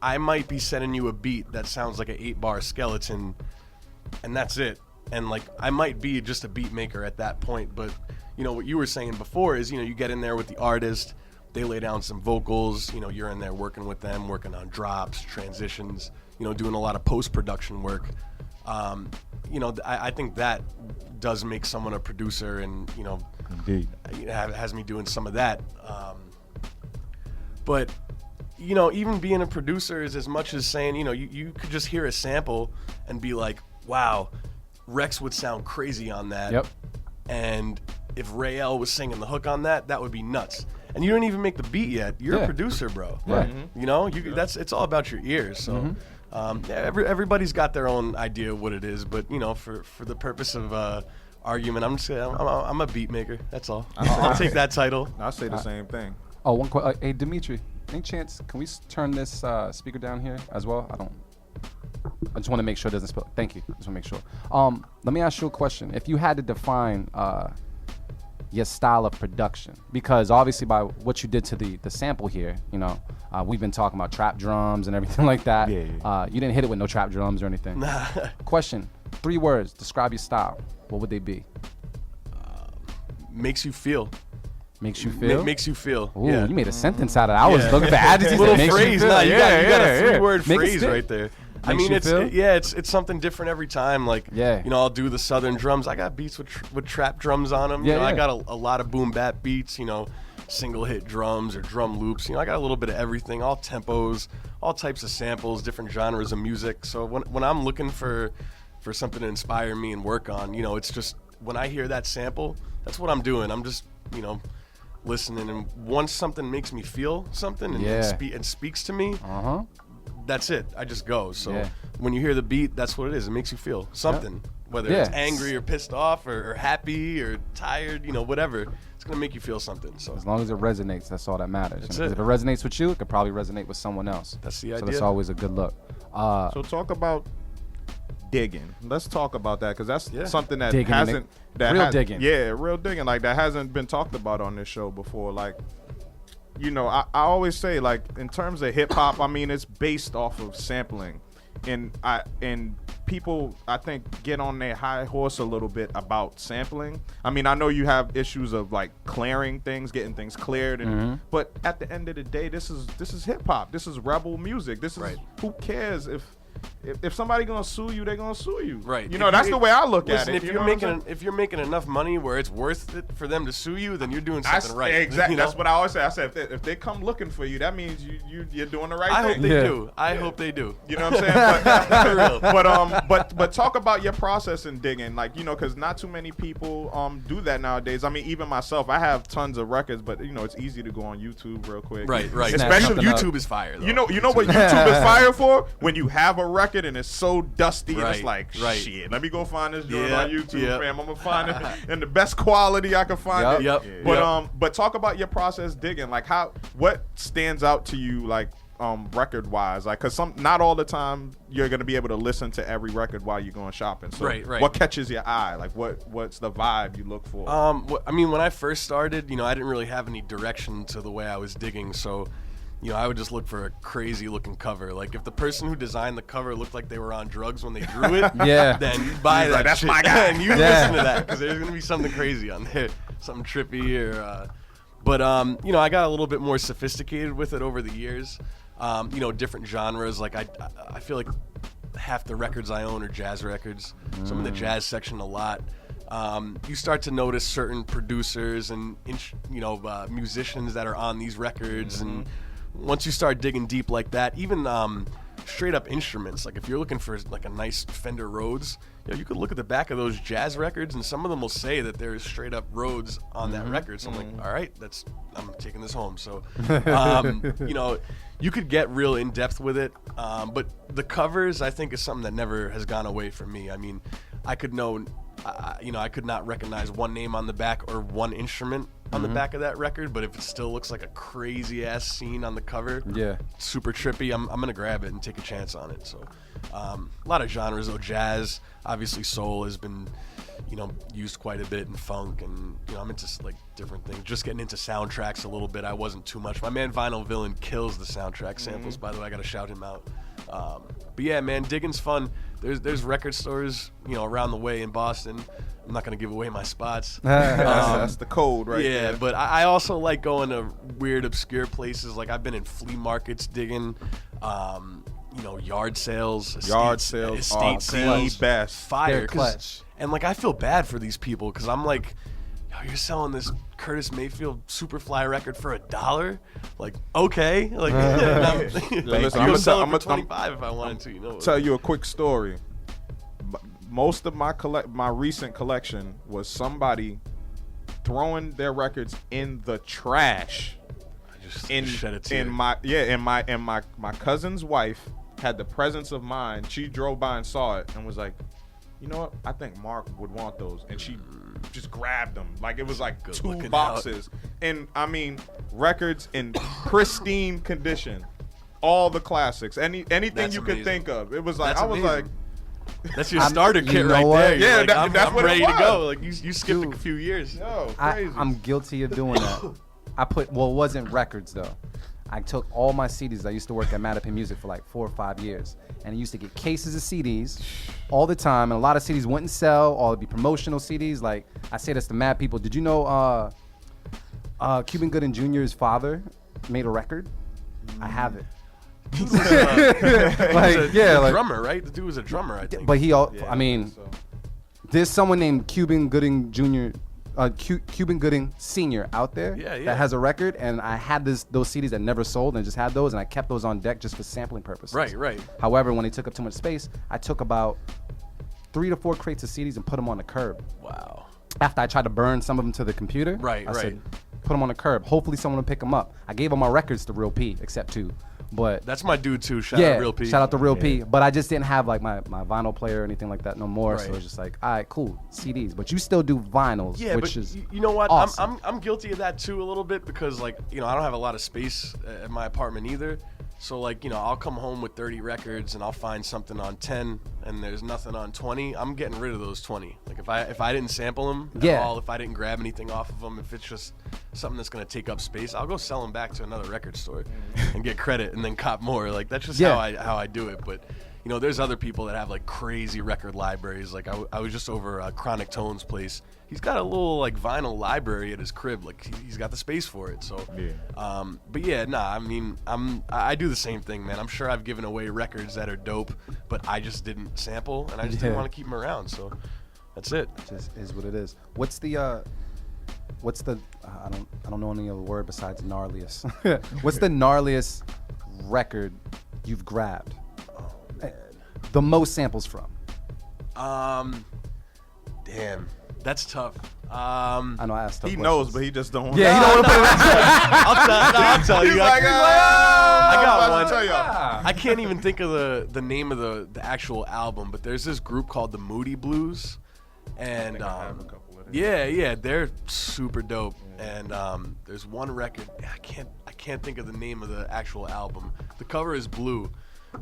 I might be sending you a beat that sounds like an 8-bar skeleton, and that's it. And like, I might be just a beat maker at that point. But what you were saying before is, you get in there with the artist, they lay down some vocals, you're in there working with them, working on drops, transitions, doing a lot of post-production work. I think that does make someone a producer, and Indeed. has me doing some of that. But even being a producer is as much as saying, you could just hear a sample and be like, wow, Rex would sound crazy on that. Yep. And if Ray L was singing the hook on that, that would be nuts. And you don't even make the beat yet. You're a producer, bro. Right. It's all about your ears. So everybody's got their own idea of what it is, but for the purpose of argument, I'm a beat maker. That's all. I'll take that title. I say the same thing. Oh, one question. Hey, Dimitri, any chance, can we turn this speaker down here as well? I just want to make sure it doesn't spill. Thank you. Just want to make sure. Let me ask you a question. If you had to define your style of production, because obviously by what you did to the sample here, we've been talking about trap drums and everything like that. Yeah. You didn't hit it with no trap drums or anything. Question, 3 words, describe your style. What would they be? Makes you feel. Makes you feel? Makes you feel. Ooh, yeah. you made a sentence out of it. I was looking for adjectives. Little that makes you phrase. feel. Nah, you got a 3-word Make it phrase stick. right there. Makes you feel? It's something different every time. Like, Yeah. I'll do the southern drums. I got beats with trap drums on them. Yeah, I yeah. got a lot of boom bap beats. Single hit drums or drum loops. I got a little bit of everything. All tempos, all types of samples, different genres of music. So when I'm looking for something to inspire me and work on, it's just when I hear that sample, that's what I'm doing. I'm just listening, and once something makes me feel something and speaks to me, that's it. I just go. So when you hear the beat, that's what it is. It makes you feel something, whether it's angry or pissed off or happy or tired, whatever. It's gonna make you feel something. So As long as it resonates, that's all that matters. That's If it. it resonates with you, it could probably resonate with someone else. That's the So idea. that's always a good look. So talk about digging. Let's talk about that, because that's something that Digging, hasn't real digging. Yeah, real digging. Like, that hasn't been talked about on this show before. Like, I always say, like, in terms of hip hop, it's based off of sampling, and people, I think, get on their high horse a little bit about sampling. I know you have issues of like clearing things, getting things cleared, and but at the end of the day, this is hip hop. This is rebel music. This is who cares if somebody gonna sue you, they're gonna sue you. Right. That's the way I look Listen, at it. if you're making enough money where it's worth it for them to sue you, then you're doing something right. Exactly. That's what I always say. I said if they come looking for you, that means you're doing the right I thing. hope they do. I hope they do. You know what I'm saying? For real. But talk about your process in digging, like, because not too many people do that nowadays. Even myself, I have tons of records, but it's easy to go on YouTube real quick. Right. Especially something up. YouTube is fire, though. You know what YouTube is fire for? When you have a record and it's so dusty and it's like, Right. shit, let me go find this joint Yeah, on YouTube, yeah. fam. I'm gonna find it in the best quality I can find Yup. it. Yep. But talk about your process digging. Like, what stands out to you, like, record wise? Like, cause not all the time you're gonna be able to listen to every record while you're going shopping. So Right. what catches your eye? Like, what's the vibe you look for? When I first started, I didn't really have any direction to the way I was digging, so I would just look for a crazy looking cover. Like, if the person who designed the cover looked like they were on drugs when they drew it, then you buy He's that like, that's shit. my guy. And you listen to that, because there's gonna be something crazy on there, something trippy or. But you know, I got a little bit more sophisticated with it over the years. You know, different genres. Like I feel like half the records I own are jazz records, so I'm in the jazz section a lot. You start to notice certain producers and musicians that are on these records, and once you start digging deep like that, even straight up instruments. Like if you're looking for like a nice Fender Rhodes, you know, you could look at the back of those jazz records, and some of them will say that there's straight up Rhodes on that record. So I'm like, all right, I'm taking this home. So, you know, you could get real in depth with it, but the covers I think is something that never has gone away from me. I mean, I could not recognize one name on the back or one instrument on the back of that record, but if it still looks like a crazy ass scene on the cover, super trippy, I'm gonna grab it and take a chance on it. So a lot of genres though. Jazz, obviously soul has been, you know, used quite a bit, in funk, and you know, I'm into like different things. Just getting into soundtracks a little bit. I wasn't too much. My man Vinyl Villain kills the soundtrack samples, by the way. I gotta shout him out. But yeah, man, Diggin's fun. There's record stores, you know, around the way in Boston. I'm not gonna give away my spots. That's the code, right? Yeah, there. but I also like going to weird, obscure places. Like I've been in flea markets digging, you know, yard sales, estate sales, the best. fire, They're clutch. and like I feel bad for these people because I'm like, yo, you're selling this Curtis Mayfield Superfly record for $1? Like, okay, like, Listen, I'm sell it I'm for 25 if I wanted to. You know, tell you a quick story. Most of my recent collection was somebody throwing their records in the trash. I just shed a tear. My cousin's wife had the presence of mind. She drove by and saw it and was like, you know what? I think Mark would want those, and she just grabbed them. Like it was like Good 2 looking boxes, and I mean records in pristine condition, all the classics, anything That's you could amazing. think of. It was like That's I was amazing. like. That's your starter you kit know right what? there. You're Yeah, like, that's I'm what it ready to was. go. Like you skipped Dude. a few years. Yo, crazy. I'm guilty of doing that. It wasn't records though. I took all my CDs. I used to work at Mattapan Music for like 4 or 5 years, and I used to get cases of CDs all the time, and a lot of CDs wouldn't sell, or it'd be promotional CDs. Like I say this to mad people. Did you know Cuban Gooding Jr.'s father made a record? I have it. Dude was, Like a drummer, right? The dude was a drummer, I think. But I mean, there's someone named Cuban Gooding Jr. Cuban Gooding Sr. out there that has a record, and I had those CDs that never sold, and just had those, and I kept those on deck just for sampling purposes. Right. However, when they took up too much space, I took about 3 to 4 crates of CDs and put them on the curb. Wow. After I tried to burn some of them to the computer, I said, put them on the curb. Hopefully someone will pick them up. I gave all my records to Real P, except 2. But That's my dude too. Shout out Real P. Shout out to Real P. But I just didn't have like my vinyl player or anything like that no more. Right. So it's just like, all right, cool, CDs. But you still do vinyls, Yeah, which but is you know what? awesome. I'm guilty of that too a little bit because like, you know, I don't have a lot of space at my apartment either. So like, you know, I'll come home with 30 records and I'll find something on 10 and there's nothing on 20. I'm getting rid of those 20. Like if I didn't sample them at all, if I didn't grab anything off of them, if it's just something that's gonna take up space, I'll go sell them back to another record store and get credit and then cop more. Like that's just how I do it. But you know, there's other people that have like crazy record libraries. Like I was just over Chronic Tone's place. He's got a little like vinyl library at his crib. Like he's got the space for it. So, but yeah, nah. I mean, I do the same thing, man. I'm sure I've given away records that are dope, but I just didn't sample, and I just didn't want to keep them around. So, that's it. just is what it is. What's the I don't know any other word besides gnarliest. What's the gnarliest record you've grabbed? Oh man, the most samples from? Damn. That's tough. I know I asked. he knows, but he just don't want Yeah, he don't want to put it. I'll tell you. He's like, I got one. Tell y'all. I can't even think of the name of the actual album, but there's this group called the Moody Blues, and I have a couple of them. yeah, they're super dope. And there's one record I can't think of the name of the actual album. The cover is blue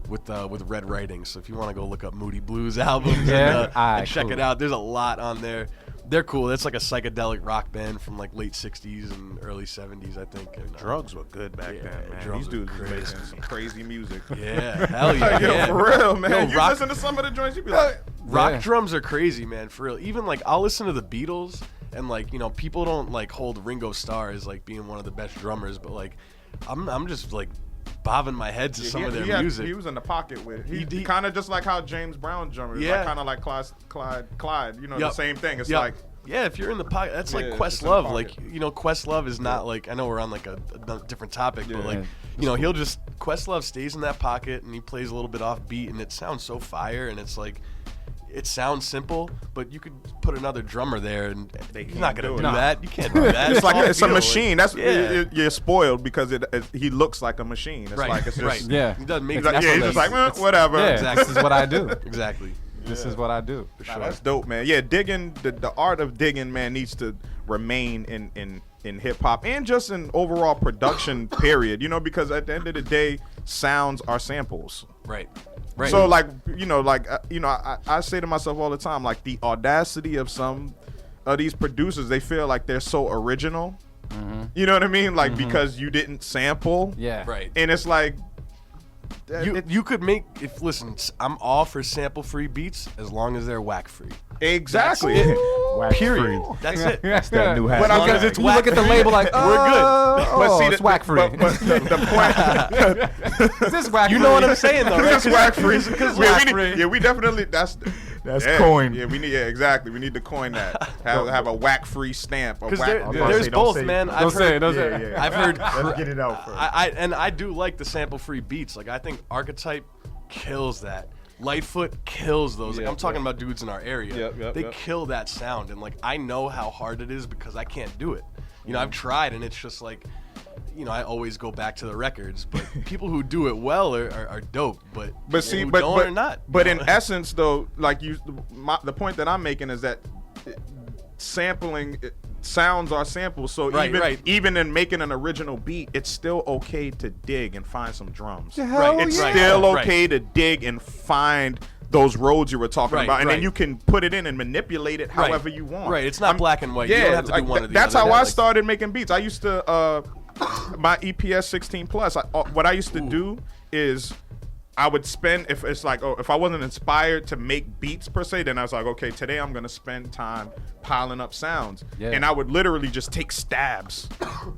with red writing. So if you want to go look up Moody Blues albums and check it out, there's a lot on there. They're cool. That's like a psychedelic rock band from like late 60s and early 70s, I think. And, Drugs were good back then, man. drugs These were dudes was crazy. making some crazy music. Yeah, hell yeah. Yo, yeah. for real, man. Yo, You rock- listen to some of the joints, you be like, Rock drums are crazy, man, for real. Even like I'll listen to the Beatles and like, you know, people don't like hold Ringo Starr as like being one of the best drummers, but like I'm just like bobbing my head to some of their music. He was in the pocket with it. He kind of just like how James Brown drummers, like kind of like Clyde, you know, the same thing. It's like, yeah, if you're in the pocket, that's like Questlove. Like, you know, Questlove is not like, I know we're on like a different topic, but like, you know, Questlove stays in that pocket and he plays a little bit off beat and it sounds so fire, and it's like, it sounds simple, but you could put another drummer there and he's not gonna do that. You can't do that. It's like it's a machine. That's you're spoiled because he looks like a machine. It's like it's just He doesn't make he's just like whatever. Yeah, Exactly. this is what I do. Exactly. This is what I do. For sure. That's dope, man. Yeah, digging the art of digging, man, needs to remain in hip hop and just in overall production period. You know, because at the end of the day, sounds are samples. Right. So like, you know, I say to myself all the time, like the audacity of some of these producers, they feel like they're so original. Mm-hmm. You know what I mean? Like because you didn't sample. Yeah. Right. And it's like You could make, listen, I'm all for sample-free beats as long as they're whack-free. exactly. Period. That's it. That's that new hat. But Because it's, you look at the label like, We're good. But see, it's whack free. But the point. Is this whack You know what I'm saying, though, right? It's whack free. whack-free. We definitely. That's coin. Yeah, we need. Yeah, exactly. We need to coin that. Have a whack free stamp. Because Don't there's say- both, don't say- man. Don't say it. Don't say it. Yeah, yeah. I've heard. Let's get it out first. I do like the sample-free beats. Like, I think Archetype kills that. Lightfoot kills those. Like, I'm talking about dudes in our area. They kill that sound, and like I know how hard it is because I can't do it. You know, I've tried, and it's just like, you know, I always go back to the records. But people who do it well are dope. But see, who but don't but are not. But you in know? essence, though, like the point that I'm making is that sampling. Sounds are samples, so even in making an original beat, it's still okay to dig and find some drums. It's still okay to dig and find those roads you were talking about, and then you can put it in and manipulate it however you want. Right, it's not black and white. You don't have to do one or the that's other. how I started making beats. I used to my EPS 16 plus. What I used to do is I would spend, if it's like, if I wasn't inspired to make beats per se, then I was like, okay, today I'm gonna spend time piling up sounds, and I would literally just take stabs,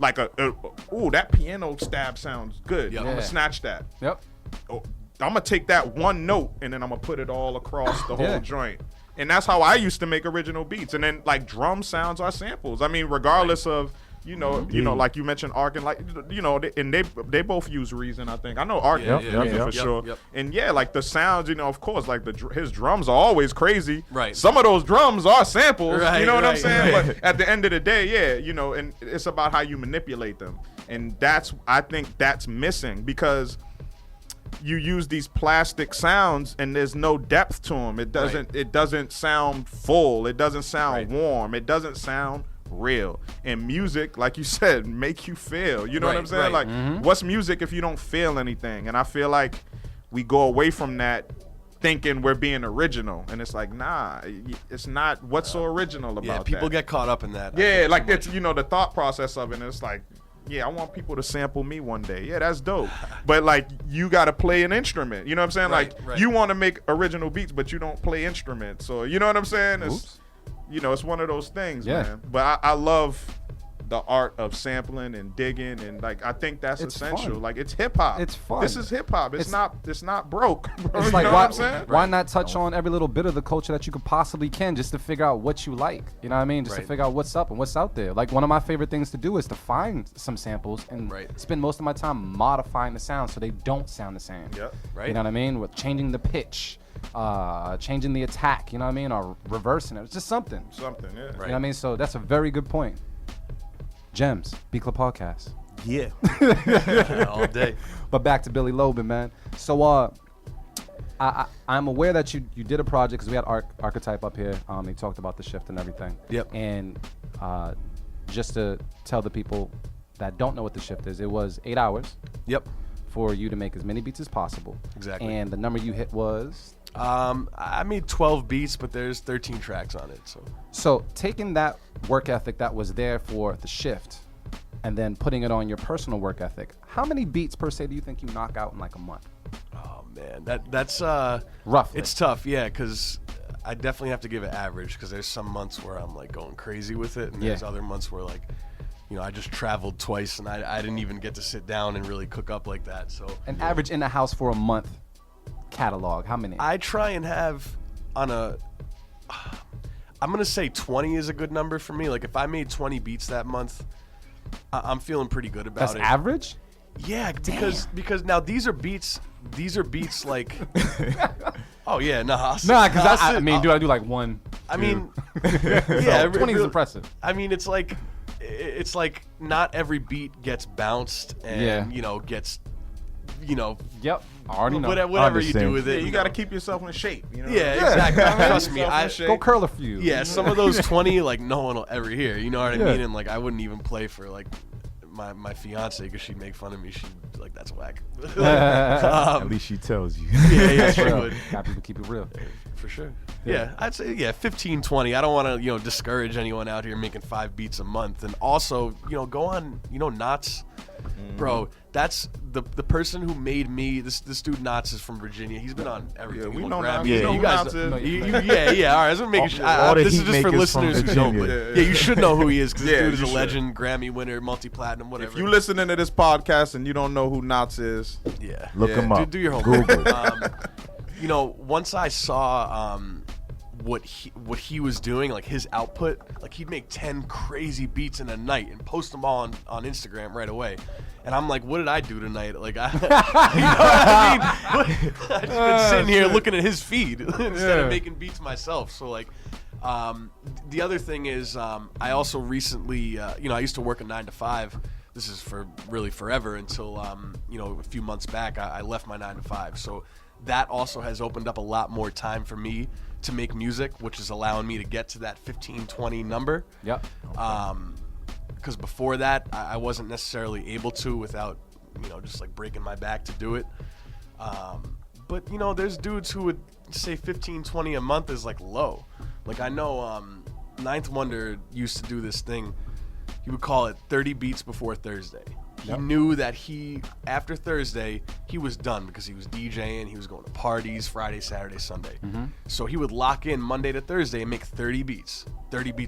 like that piano stab sounds good. I'm gonna snatch that. Yep. I'm gonna take that one note and then I'm gonna put it all across the whole joint. And that's how I used to make original beats. And then like drum sounds are samples. I mean, regardless of you know, like you mentioned Ark and like and they both use Reason. I think I know Ark uses Reason for sure. And like the sounds, of course, like his drums are always crazy. Right. Some of those drums are samples. Right, you know what I'm right, saying? right. But at the end of the day, and it's about how you manipulate them. And I think that's missing because you use these plastic sounds and there's no depth to them. It doesn't sound full. It doesn't sound warm. It doesn't sound real. And music, like you said, make you feel. You know what I'm saying? Like, what's music if you don't feel anything? And I feel like we go away from that thinking we're being original, and it's like, nah, it's not. What's so original about that? People get caught up in that. Yeah, like it's the thought process of it. And it's like, yeah, I want people to sample me one day. Yeah, that's dope. But like, you got to play an instrument. You know what I'm saying? You want to make original beats, but you don't play instruments. So you know what I'm saying? It's, it's one of those things, man. But I love the art of sampling and digging, and like I think that's essential. Fun. Like it's hip hop. It's fun. This is hip hop. It's not broke. Bro. It's You like, know what I'm saying? why not touch on every little bit of the culture that you could possibly can, just to figure out what you like? You know what I mean? Just to figure out what's up and what's out there. Like, one of my favorite things to do is to find some samples and spend most of my time modifying the sound so they don't sound the same. Yep. You know what I mean? With changing the pitch, changing the attack. You know what I mean? Or reversing it. It's just something. Something. Yeah. You know what I mean? So that's a very good point. Gems, B Club Podcast. Yeah. All day. But back to Billy Loman, man. So I'm aware that you did a project because we had Archetype up here. They talked about the shift and everything. Yep. And just to tell the people that don't know what the shift is, it was 8 hours. Yep. For you to make as many beats as possible. Exactly. And the number you hit was? I made 12 beats, but there's 13 tracks on it. So taking that work ethic that was there for the shift and then putting it on your personal work ethic, how many beats per se do you think you knock out in like a month? Oh man, that's roughly. It's tough, yeah, because I definitely have to give it average because there's some months where I'm like going crazy with it, and there's other months where like, you know, I just traveled twice and I didn't even get to sit down and really cook up like that. So An average in the house for a month catalog, how many? I try and have on a, I'm gonna say 20 is a good number for me. Like if I made 20 beats that month, I'm feeling pretty good about That's it. average? Yeah, because now these are beats like, oh yeah, Nah, because I mean, do I do like one? I two? mean, yeah, 20 is impressive. I mean, it's like not every beat gets bounced and you know gets, you know, Yep, I already know. whatever you do with it. Yeah, you know. got to keep yourself in shape. You know? Yeah, exactly. Trust me, Go curl a few. yeah, some of those 20 like no one will ever hear. You know what I Yeah. mean? And like I wouldn't even play for like my fiance because she'd make fun of me. She'd be like, that's whack. At least she tells you. Yeah, she Real. would. Got people keep it real. For sure. Yeah, I'd say 15, 20. I don't want to, you know, discourage anyone out here making 5 beats a month. And also, you know, go on, you know, Knots. Bro, that's the person who made me. This dude Knots is from Virginia. He's been on everything. Yeah, we He know won't grab Knots. me. You know You who guys, Knots is. yeah. All right, I was making sure. all the This is heat just for makers from listeners who don't. But Virginia. yeah, you should know who he is because this Yeah, dude is you a should. legend, Grammy winner, multi-platinum, whatever. If you listening to this podcast and you don't know who Knots is, yeah, Look him up. do your homework. Google. You know, once I saw what he was doing, like his output, like he'd make 10 crazy beats in a night and post them all on Instagram right away. And I'm like, what did I do tonight? Like, you know what I mean? I've just been sitting here looking at his feed instead of making beats myself. So like, the other thing is, I also recently, you know, I used to work a 9 to 5. This is for really forever until, you know, a few months back, I left my 9 to 5. So that also has opened up a lot more time for me to make music, which is allowing me to get to that 15, 20 number. Yep. Because before that, I wasn't necessarily able to without, you know, just like breaking my back to do it. But, you know, there's dudes who would say 15, 20 a month is like low. Like I know Ninth Wonder used to do this thing. He would call it 30 beats before Thursday. He knew that after Thursday, he was done because he was DJing, he was going to parties Friday, Saturday, Sunday. So he would lock in Monday to Thursday and make 30 beats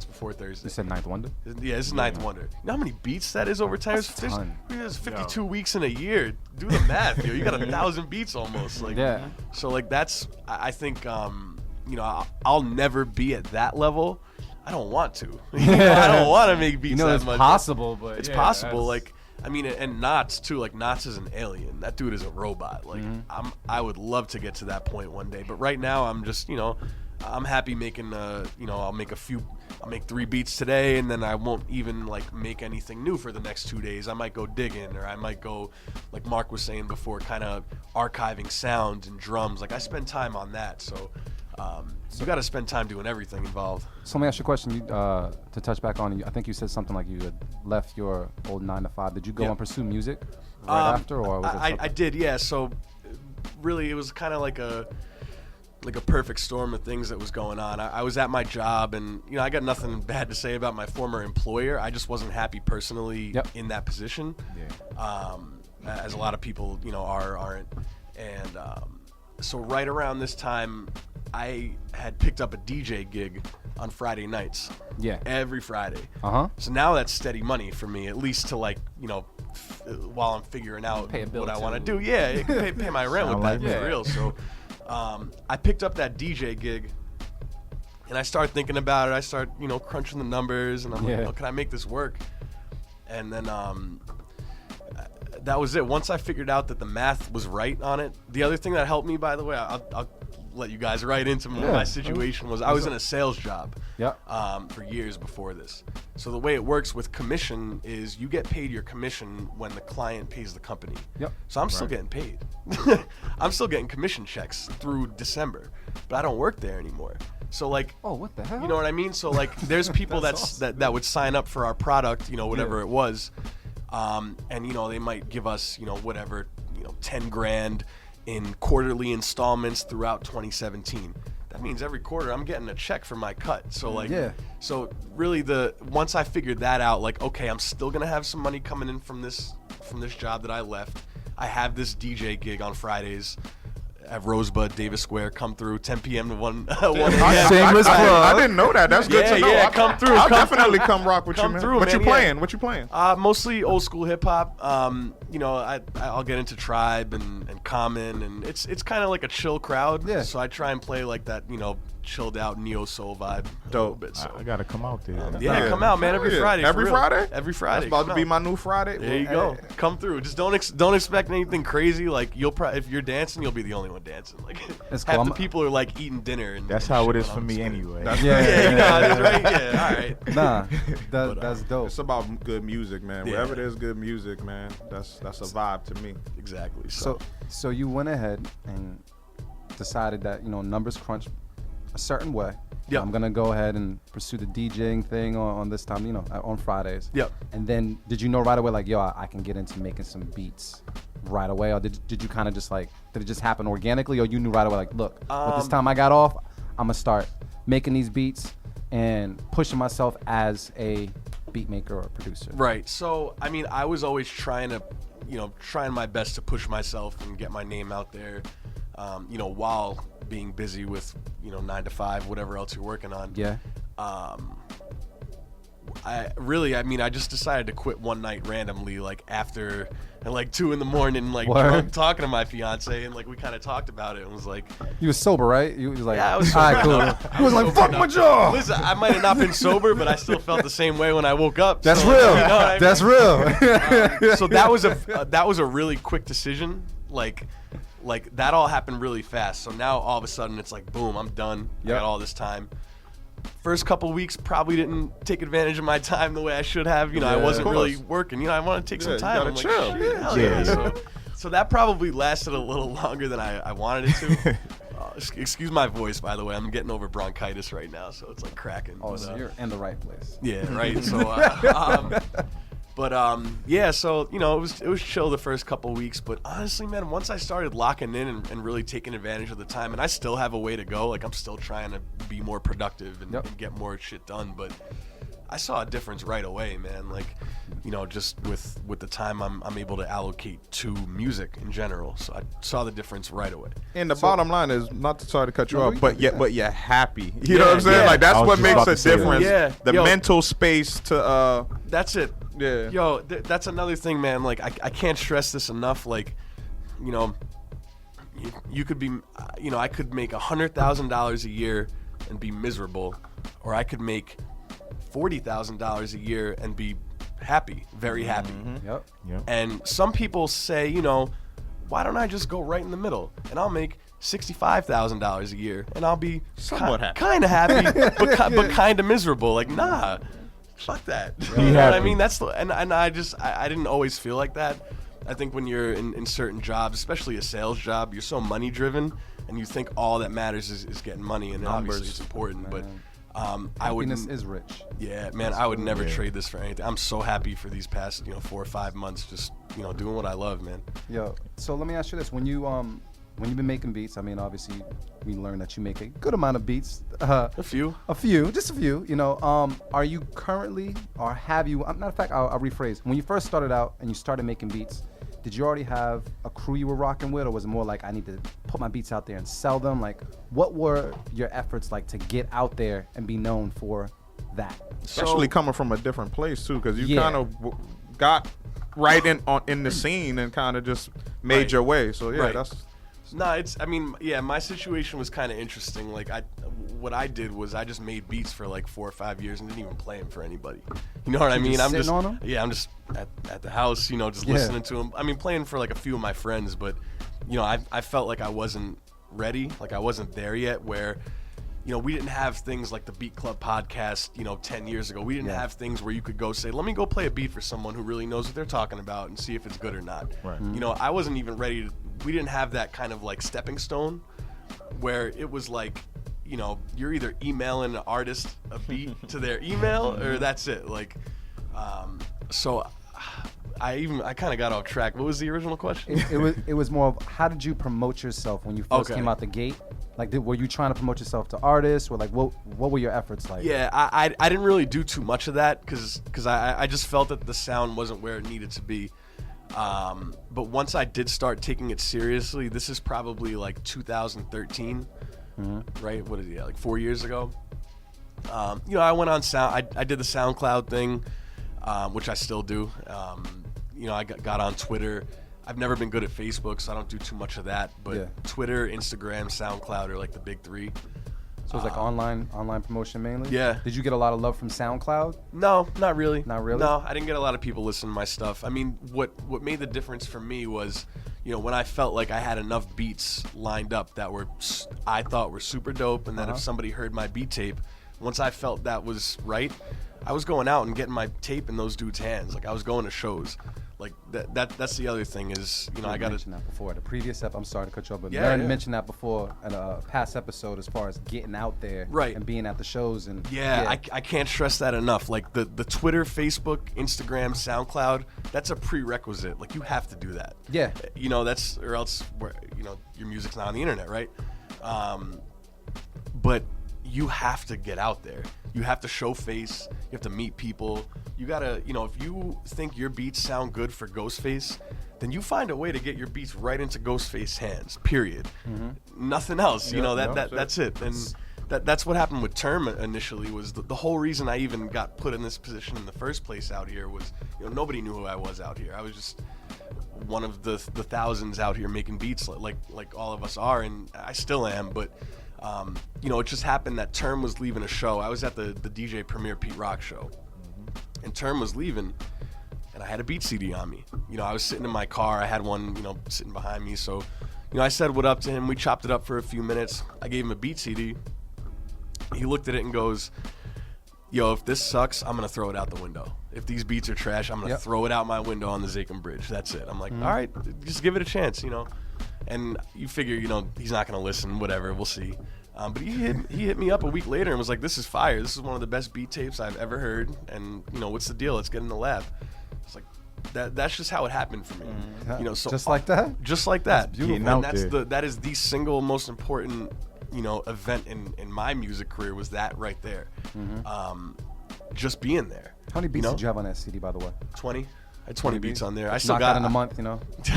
before Thursday. You said Ninth Wonder? Yeah, this is Ninth Wonder. You know how many beats that is over time? That's a ton. There's 52 weeks in a year. Do the math, yo. You got 1,000 beats almost. Like, Yeah. So like that's, I think, you know, I'll never be at that level. I don't want to. You know, I don't want to make beats You know, that it's much. possible, but It's yeah, possible. that's- Like, I mean, and Knots too. Like Knots is an alien. That dude is a robot. Like, I would love to get to that point one day. But right now, I'm just, you know, I'm happy making. You know, I'll make 3 beats today, and then I won't even like make anything new for the next 2 days. I might go digging, or I might go, like Mark was saying before, kind of archiving sounds and drums. Like I spend time on that. So. You got to spend time doing everything involved. So let me ask you a question. To touch back on, I think you said something like you had left your old 9 to 5. Did you go and pursue music right after, or was it I did, yeah. So really, it was kind of like a perfect storm of things that was going on. I was at my job, and you know, I got nothing bad to say about my former employer. I just wasn't happy personally in that position. As a lot of people, you know, aren't. And so right around this time, I had picked up a DJ gig on Friday nights. Yeah. Every Friday. Uh-huh. So now that's steady money for me, at least to like, you know, while I'm figuring out Pay a bill what I too. want to do. Yeah, it can pay my rent with that, for real. So I picked up that DJ gig, and I started thinking about it. I start, you know, crunching the numbers, and I'm like, oh, can I make this work? And then that was it. Once I figured out that the math was right on it. The other thing that helped me, by the way, I'll let you guys right into my situation was I was in a sales job for years before this. So the way it works with commission is you get paid your commission when the client pays the company. So I'm still getting paid. I'm still getting commission checks through December, but I don't work there anymore. So like, oh, what the hell? You know what I mean? So like, there's people that would sign up for our product, you know, whatever it was. And you know, they might give us, you know, whatever, you know, 10 grand in quarterly installments throughout 2017. That means every quarter I'm getting a check for my cut. So like, so really once I figured that out, like, okay, I'm still gonna have some money coming in from this job that I left. I have this DJ gig on Fridays. at Rosebud, Davis Square. Come through 10 p.m. to 1 1 Shameless I plug. didn't know that. That's good Yeah, to know. yeah, come through, I'll come definitely through. come rock with Come you, man. through, What you man, yeah. playing? What you playing? Mostly old school hip hop. You know, I'll get into Tribe and Common, and it's kind of like a chill crowd. Yeah. So I try and play like that, you know, chilled out neo soul vibe. A little bit. So I gotta come out there. yeah, come out, man. Every Yeah. Friday. Every for real. Friday? Every Friday. That's about to come be out. my new Friday. There you go. Come through. Just don't expect anything crazy. Like you'll probably if you're dancing, you'll be the only one dancing. Like That's half cool. the I'm- people are like eating dinner. And That's and how shit it is when for I'm me just- anyway. That's Yeah, you know how it is, right? Yeah, all right. Nah, that's dope. It's about good music, man. Yeah. Wherever there's good music, man, that's a vibe to me. Exactly. So you went ahead and decided that, you know, numbers crunch a certain way. Yep. I'm gonna go ahead and pursue the DJing thing on this time, you know, on Fridays. Yep. And then did you know right away, like, yo, I can get into making some beats right away, or did you kind of just like, did it just happen organically, or you knew right away, like, look, with this time I got off, I'm gonna start making these beats and pushing myself as a beat maker or producer. Right. So, I mean, I was always trying my best to push myself and get my name out there, you know, while being busy with, you know, 9 to 5, whatever else you're working on. Yeah. I mean, I just decided to quit one night randomly, like after at like 2 a.m, like Word. drunk, talking to my fiance, and like we kind of talked about it and was like, You was sober, right? You was like, yeah, I was all right, sober cool. enough. He was like, fuck my jaw. Listen, I might have not been sober, but I still felt the same way when I woke up. That's so, real. You know what I mean? That's real. So that was a really quick decision. Like that all happened really fast. So now all of a sudden it's like, boom, I'm done. Yep. I got all this time. First couple weeks probably didn't take advantage of my time the way I should have. You know, I Yeah, wasn't of really course. working. You know, I want to take Yeah, some you time. I'm gotta like, chill. shit, hell Yeah. yeah. So that probably lasted a little longer than I wanted it to. Excuse my voice, by the way. I'm getting over bronchitis right now, so it's like cracking. Oh, But, so you're in the right place. yeah, right. So, yeah. So you know, it was chill the first couple weeks, but honestly, man, once I started locking in and really taking advantage of the time, and I still have a way to go. Like I'm still trying to be more productive and, Yep. and get more shit done, but I saw a difference right away, man. Like, you know, just with the time I'm able to allocate to music in general. So I saw the difference right away. And the bottom line is, not to sorry to cut you No, off, you- but you're happy. You know what I'm Yeah, saying? yeah. Like that's I was what just makes about a to say that. difference. Yeah. The Yo. mental space to That's it. yeah. Yo, that's another thing, man. Like, I can't stress this enough. Like, you know, you could be, you know, I could make $100,000 a year and be miserable, or I could make $40,000 a year and be happy, very happy. Yep. Yep. And some people say, you know, why don't I just go right in the middle and I'll make $65,000 a year and I'll be Somewhat happy. kind of happy, but kind of miserable. Like, nah, fuck that. You know what I happy. mean? That's the, and I didn't always feel like that. I think when you're in certain jobs, especially a sales job, you're so money driven and you think all that matters is getting money, and obviously it's important. But I would Happiness is rich. yeah, man, I would never trade this for anything. I'm so happy for these past, 4 or 5 months, just, doing what I love, man. Yo, so let me ask you this: when you've been making beats, I mean, obviously, we learned that you make a good amount of beats. A few. Just a few. Are you currently, or have you? Matter of fact, I'll rephrase. When you first started out and you started making beats, did you already have a crew you were rocking with, or was it more like I need to put my beats out there and sell them? Like, what were your efforts like to get out there and be known for that? Especially coming from a different place too, because you Yeah. kind of got right in the scene and kind of just made Right. your way. So yeah, Right. that's No, my situation was kind of interesting. Like, what I did was I just made beats for like 4 or 5 years and didn't even play them for anybody. You know what I You mean? just I'm sitting just on 'em? Yeah, I'm just at the house, just Yeah. listening to them. I mean, playing for like a few of my friends, but I felt like I wasn't ready, like I wasn't there yet. Where we didn't have things like the Beat Club podcast, 10 years ago. We didn't have things where you could go say, let me go play a beat for someone who really knows what they're talking about and see if it's good or not. Right. I wasn't even ready we didn't have that kind of like stepping stone where it was like, you're either emailing an artist a beat to their email or that's it. Like, so I kind of got off track. What was the original question? It was more of, how did you promote yourself when you first Okay. came out the gate? Like, were you trying to promote yourself to artists, or like what were your efforts like? Yeah, I didn't really do too much of that because I just felt that the sound wasn't where it needed to be. But once I did start taking it seriously, this is probably like 2013, right? What is it? Like 4 years ago. You know, I went on I did the SoundCloud thing, which I still do. You know, I got on Twitter. I've never been good at Facebook, so I don't do too much of that. But Twitter, Instagram, SoundCloud are like the big three. So it's like online promotion mainly? Yeah. Did you get a lot of love from SoundCloud? No, not really. Not really? No, I didn't get a lot of people listening to my stuff. I mean, what made the difference for me was, you know, when I felt like I had enough beats lined up that I thought were super dope, and that if somebody heard my beat tape, once I felt that was right, I was going out and getting my tape in those dudes' hands. Like, I was going to shows. Like, that's the other thing is, you know, I got to mention that before. The previous I'm sorry to cut you off, but Yeah, Darren yeah. mentioned that before in a past episode as far as getting out there Right. and being at the shows. And I can't stress that enough. Like, the Twitter, Facebook, Instagram, SoundCloud, that's a prerequisite. Like, you have to do that. Yeah. You know, or else, you know, your music's not on the internet, right? But you have to get out there. You have to show face. You have to meet people. You gotta, you know, if you think your beats sound good for Ghostface, then you find a way to get your beats right into Ghostface's hands. Period. Nothing else. You know, that's it. And that's what happened with Term initially. Was the whole reason I even got put in this position in the first place out here was, you know, nobody knew who I was out here. I was just one of the thousands out here making beats like all of us are, and I still am. But you know, it just happened that Term was leaving a show. I was at the DJ Premier Pete Rock show, and Term was leaving, and I had a beat CD on me. You know, I was sitting in my car. I had one, you know, sitting behind me. So, you know, I said what up to him. We chopped it up for a few minutes. I gave him a beat CD. He looked at it and goes, yo, if this sucks, I'm going to throw it out the window. If these beats are trash, I'm going to throw it out my window on the Zakin Bridge. That's it. I'm like, all right, just give it a chance, you know. And you figure, you know, he's not going to listen, whatever, we'll see. But he hit me up a week later and was like, this is fire. This is one of the best beat tapes I've ever heard. And, you know, what's the deal? Let's get in the lab. It's like, that's just how it happened for me. You know, so just like that? Just like that. beautiful. And that is the single most important, you know, event in my music career was that right there. Just being there. How many beats you know? did you have on that CD, by the way? 20. I had 20 beats on there. I still Knock got that in a month, you know? So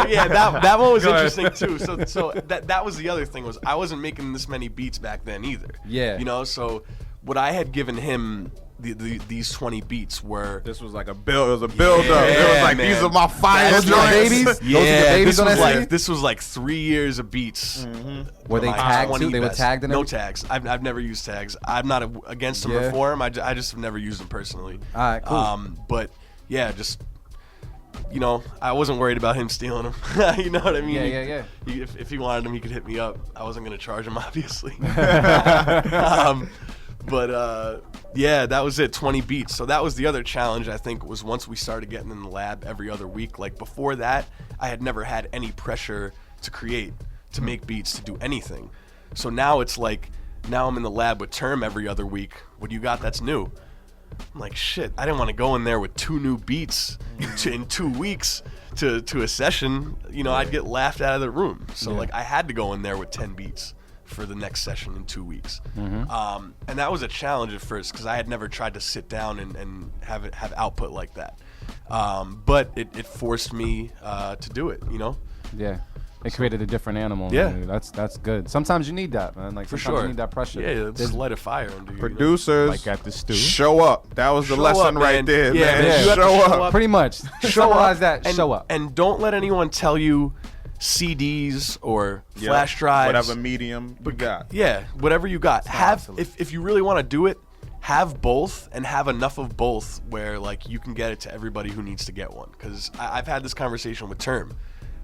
yeah, that one was interesting too. So that was the other thing was I wasn't making this many beats back then either. Yeah. You know, so what I had given him these 20 beats were This was like a build. It was a build up. It was like man. these are my fire Those are the joints. babies? Those are the Yeah, babies on that CD? this was like 3 years of beats. Were they My tagged 20 too? They were best. tagged in No everything? tags. I've never used tags. I'm not against them Yeah. or for them. I just have never used them personally. All right, cool. But yeah, just, you know, I wasn't worried about him stealing them. You know what I mean? Yeah. If he wanted them, he could hit me up. I wasn't gonna charge him, obviously. But yeah, that was it. 20 beats. So that was the other challenge. I think was once we started getting in the lab every other week. Like before that, I had never had any pressure to create, to make beats, to do anything. So now it's like, now I'm in the lab with Term every other week. What do you got that's new? I'm like, shit, I didn't want to go in there with 2 new beats in 2 weeks to a session. You know, I'd get laughed out of the room. So like I had to go in there with 10 beats for the next session in 2 weeks. And that was a challenge at first because I had never tried to sit down and have output like that. But it forced me to do it, you know? Yeah. It created a different animal. Yeah. Man. That's good. Sometimes you need that, man. Like For sometimes sure. you need that pressure. Yeah, just light a fire under you. Producers, Like at the stew. show up. That was the Show lesson up, right man. there, Yeah, man. man. You have to Show show up. up. Pretty much. Summarize that. And, Show up. And don't let anyone tell you CDs or Yep. flash drives. Whatever medium you got. Yeah, whatever you got. If you really want to do it, have both and have enough of both where like you can get it to everybody who needs to get one. Because I've had this conversation with Term,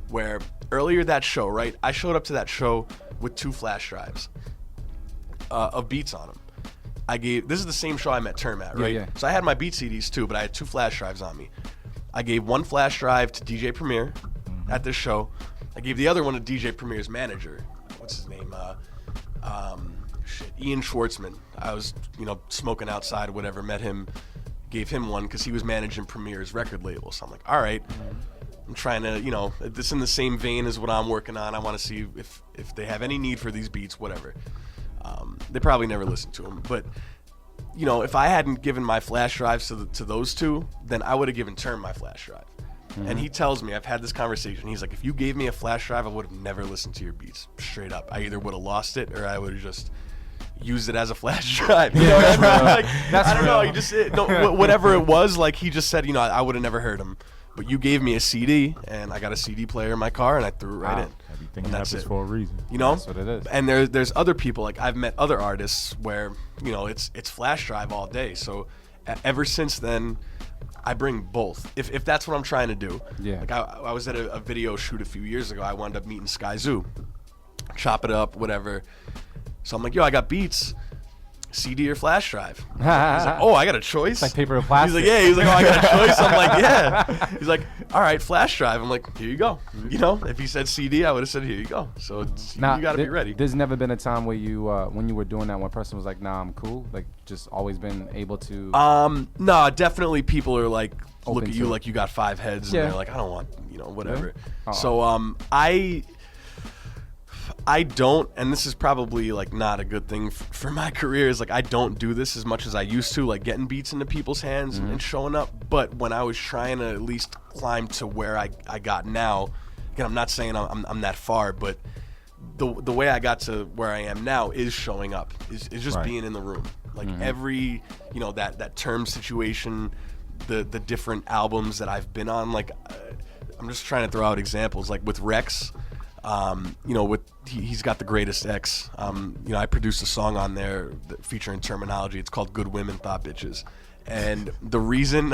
where earlier that show, right? I showed up to that show with 2 flash drives of beats on them. This is the same show I met Term at, right? Yeah. So I had my beat CDs too, but I had 2 flash drives on me. I gave 1 flash drive to DJ Premier at this show. I gave the other one to DJ Premier's manager. What's his name? Ian Schwartzman. I was, you know, smoking outside or whatever, met him, gave him one because he was managing Premier's record label. So I'm like, all right. I'm trying to, you know, this in the same vein as what I'm working on. I want to see if they have any need for these beats, whatever. They probably never listened to them, but you know, if I hadn't given my flash drives to those 2, then I would have given Term my flash drive. And he tells me, I've had this conversation. He's like, if you gave me a flash drive, I would have never listened to your beats. Straight up. I either would have lost it or I would have just used it as a flash drive. You know what I mean? Like, I don't know. He just whatever it was. Like he just said, I would have never heard him. But you gave me a CD, and I got a CD player in my car, and I threw it right in. Everything And that's happens it. for a reason. You know, That's what it is. And there's other people, like I've met other artists where it's flash drive all day. So ever since then, I bring both. If that's what I'm trying to do. Yeah. Like I was at a video shoot a few years ago. I wound up meeting Sky Zoo, chop it up, whatever. So I'm like, yo, I got beats. CD or flash drive? He's like, oh, I got a choice. Like paper or plastic. He's like, yeah. He's like, oh, I got a choice. I'm like, yeah. He's like, all right, flash drive. I'm like, here you go. If he said CD, I would have said, here you go. So Now, you got to be ready. There's never been a time where you, when you were doing that, one person was like, "Nah, I'm cool." Like, just always been able to. No, definitely people are like, look Open at to you it. like you got 5 heads, and Yeah. they're like, I don't want, whatever. Yeah. So I don't, and this is probably like not a good thing for my career, is like I don't do this as much as I used to, like getting beats into people's hands and showing up. But when I was trying to at least climb to where I got now, again, I'm not saying I'm that far, but the way I got to where I am now is showing up, is just Right. being in the room. Like every, that term situation, the different albums that I've been on, like I'm just trying to throw out examples, like with Rex. He's got the greatest X. I produced a song on there featuring terminology. It's called "Good Women Thought Bitches," and the reason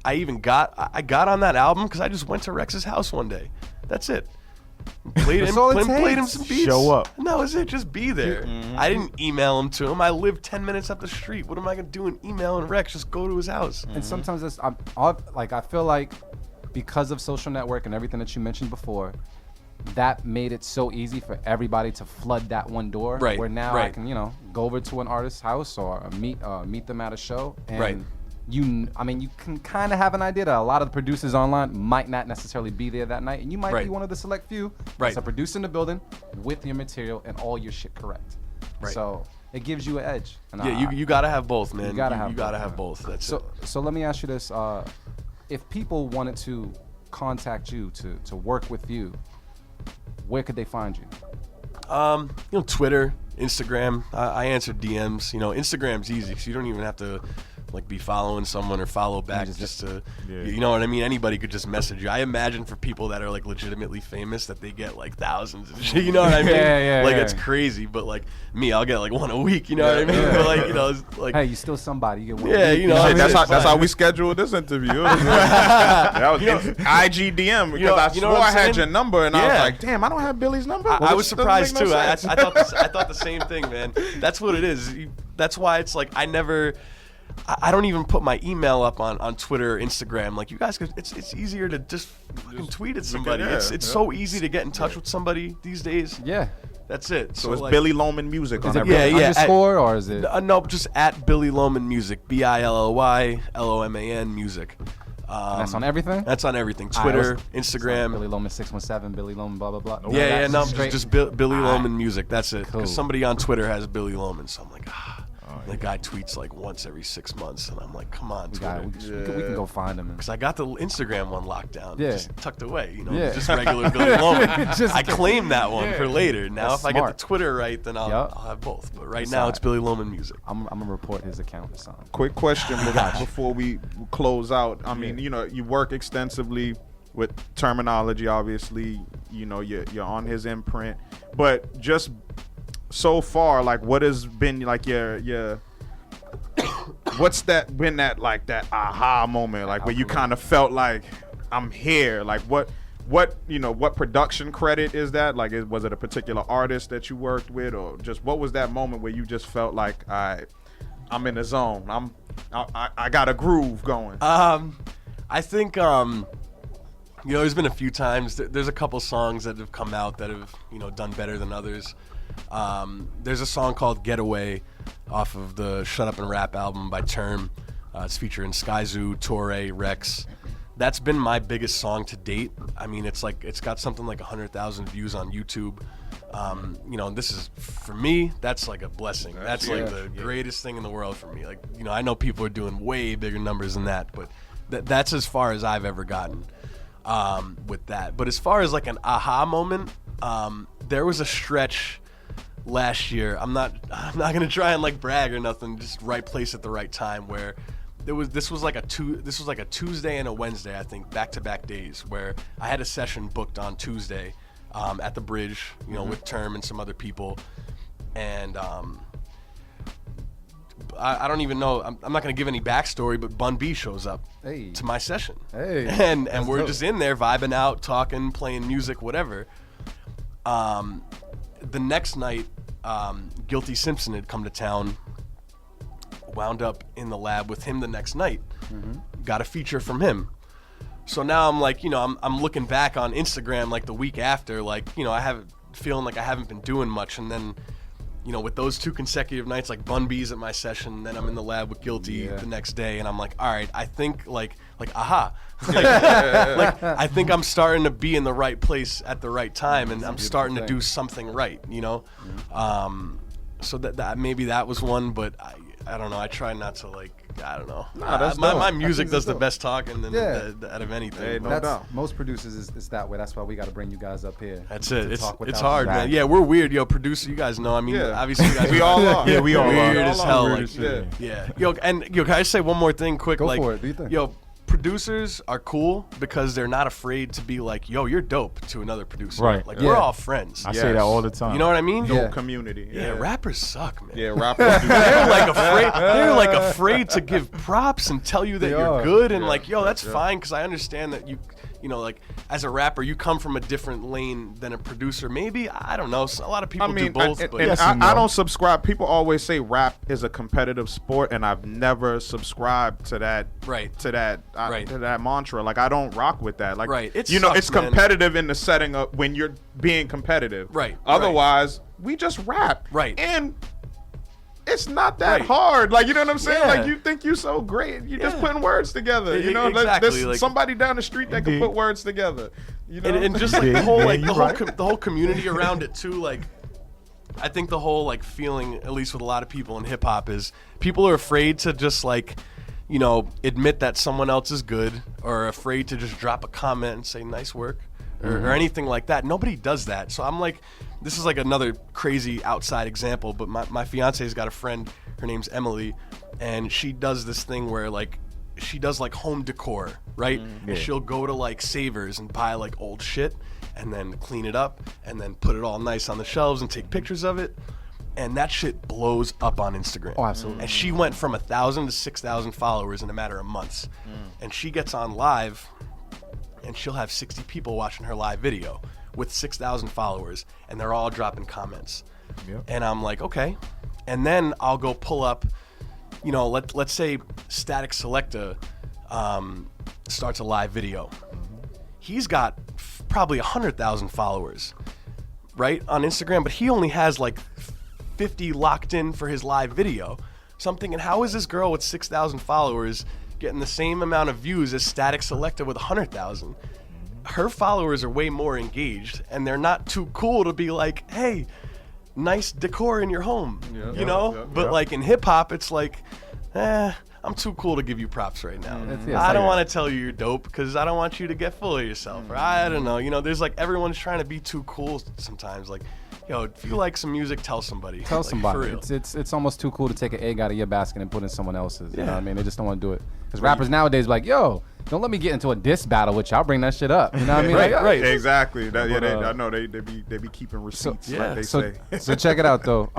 I even got on that album because I just went to Rex's house one day. That's it. Played That's all it played him takes. some beats. Show up. And that was it. Just be there. I didn't email him to him. I live 10 minutes up the street. What am I gonna do in emailing Rex? Just go to his house. And sometimes it's, I feel like because of social network and everything that you mentioned before, that made it so easy for everybody to flood that one door. Right, Where now I right. can, go over to an artist's house or meet them at a show. And Right. you can kind of have an idea that a lot of the producers online might not necessarily be there that night, and you might Right. be one of the select few Right. that's a producer in the building with your material and all your shit correct. Right. So it gives you an edge. And Yeah, you gotta have both, man. You gotta have both. That's so, it. So let me ask you this: if people wanted to contact you to work with you, where could they find you? Twitter, Instagram. I answer DMs. Instagram's easy because you don't even have to be following someone or follow back just to, you know what I mean? Anybody could just message you. I imagine for people that are legitimately famous that they get thousands and shit. You know what I mean? Yeah. It's crazy. But me, I'll get one a week. You know what I mean? But it's Hey, you still somebody. You get one. Yeah, week, you know, what I Shit, mean? that's how we scheduled this interview. That was IGDM because I you know swore what I I'm had saying? your number and I was Yeah. like, damn, I don't have Billy's number. I Well, was this doesn't surprised make no too. I sense. thought the same thing, man. That's what it is. That's why it's I don't even put my email up on Twitter or Instagram. You guys could. It's easier to just fucking tweet at somebody. yeah, It's yeah. so easy to get in touch with somebody these days. Yeah. That's it. So it's Billy Loman music Is on it everything. Yeah, underscore or is it? No, just at Billy Loman Music. BILLYLOMAN Music. That's on everything. That's on everything. All right, Twitter, what's- Instagram. Billy Loman 617. Billy Loman. Blah blah blah. Yeah, That's no, straight- just Billy Loman Music. That's it. Cool. Because somebody on Twitter has Billy Loman, so I'm like, the guy tweets once every 6 months, and I'm like, come on, We Twitter. can go find him. Because I got the Instagram one locked down, Yeah. just tucked away, Yeah. just regular Billy Loman. Just- I claim that one for later. Now, That's if I get smart. the Twitter right, then I'll Yup. have both. But right That's now, all it's right. Billy Loman Music. I'm gonna report his account or something. Quick question before we close out. I mean, you work extensively with terminology, obviously. You're on his imprint, but just so far, what has been your what's that been that aha moment, where you kind of felt like I'm here? What production credit is that? Was it a particular artist that you worked with, or just what was that moment where you just felt like I'm in the zone? I got a groove going. I think there's been a few times. There's a couple songs that have come out that have done better than others. There's a song called "Getaway" off of the "Shut Up and Rap" album by Term. It's featuring Sky Zoo, Torre, Rex. That's been my biggest song to date. I mean, it's got something like 100,000 views on YouTube. This is, for me, that's a blessing. That's the greatest thing in the world for me. I know people are doing way bigger numbers than that, but That's as far as I've ever gotten with that. But as far as like an aha moment, there was a stretch last year. I'm not gonna try and like brag or nothing. Just right place at the right time. Where this was like a Tuesday and a Wednesday, I think, back-to-back days where I had a session booked on Tuesday at the Bridge, with Term and some other people, and I don't even know. I'm not gonna give any backstory, but Bun B shows up to my session, and we're dope. Just in there vibing out, talking, playing music, whatever. The next night, Guilty Simpson had come to town, wound up in the lab with him the next night, got a feature from him. So now I'm like, I'm looking back on Instagram like the week after, like, I have feeling like I haven't been doing much. And then, with those 2 consecutive nights, like Bun B's at my session, then I'm in the lab with Guilty the next day. And I'm like, all right, I think like, aha. like I think I'm starting to be in the right place at the right time, and I'm starting to do something right, So that maybe that was one, but I don't know. I try not to I don't know. Nah, my music does the best talking than out of anything. Hey, no doubt. Most producers is that way. That's why we got to bring you guys up here. That's it. It's hard, man. Yeah, we're weird, producer. You guys know. I mean, obviously, you guys we all are. Yeah, we all are. Weird as hell. Yeah. Can I just say one more thing quick? Go for it. Do you think? Producers are cool because they're not afraid to be like, yo, you're dope to another producer. Right. Like, we're all friends. I say that all the time. You know what I mean? Dope community. Yeah, rappers suck, man. Yeah, rappers do. They're afraid to give props and tell you that you're good, and that's fine, because I understand that you as a rapper you come from a different lane than a producer. Maybe, I don't know. A lot of people do both. I don't subscribe. People always say rap is a competitive sport, and I've never subscribed to that. Right. To that mantra. Like, I don't rock with that. Like, right. It's competitive in the setting of when you're being competitive. Right. Otherwise, we just rap. Right. And it's not that hard. Like, you know what I'm saying? Yeah. Like, you think you so great. You're just putting words together. Exactly. There's somebody down the street that can put words together. And just like the whole community around it too. Like, I think the whole feeling, at least with a lot of people in hip hop, is people are afraid to just admit that someone else is good, or afraid to just drop a comment and say nice work, or anything like that. Nobody does that. So I'm like, this is like another crazy outside example, but my fiance's got a friend, her name's Emily, and she does this thing where she does home decor, right? And she'll go to Savers and buy old shit and then clean it up and then put it all nice on the shelves and take pictures of it. And that shit blows up on Instagram. Oh, absolutely. And she went from 1,000 to 6,000 followers in a matter of months. And she gets on live, and she'll have 60 people watching her live video with 6,000 followers, and they're all dropping comments. Yep. And I'm like, okay. And then I'll go pull up, let's say Static Selecta starts a live video. He's got probably 100,000 followers, right, on Instagram, but he only has 50 locked in for his live video. So I'm thinking, how is this girl with 6,000 followers getting the same amount of views as Static Selecta with 100,000? Her followers are way more engaged, and they're not too cool to be like, hey, nice decor in your home, But in hip hop, it's I'm too cool to give you props right now. I don't want to tell you you're dope because I don't want you to get full of yourself. Or I don't know. There's everyone's trying to be too cool sometimes. If you like some music, tell somebody. Tell somebody. For real. It's almost too cool to take an egg out of your basket and put in someone else's. You know what I mean? They just don't want to do it. Because rappers nowadays yo, don't let me get into a diss battle with you. I'll bring that shit up. You know what I mean? Right. Exactly. I know they be keeping receipts, like they say. So check it out though,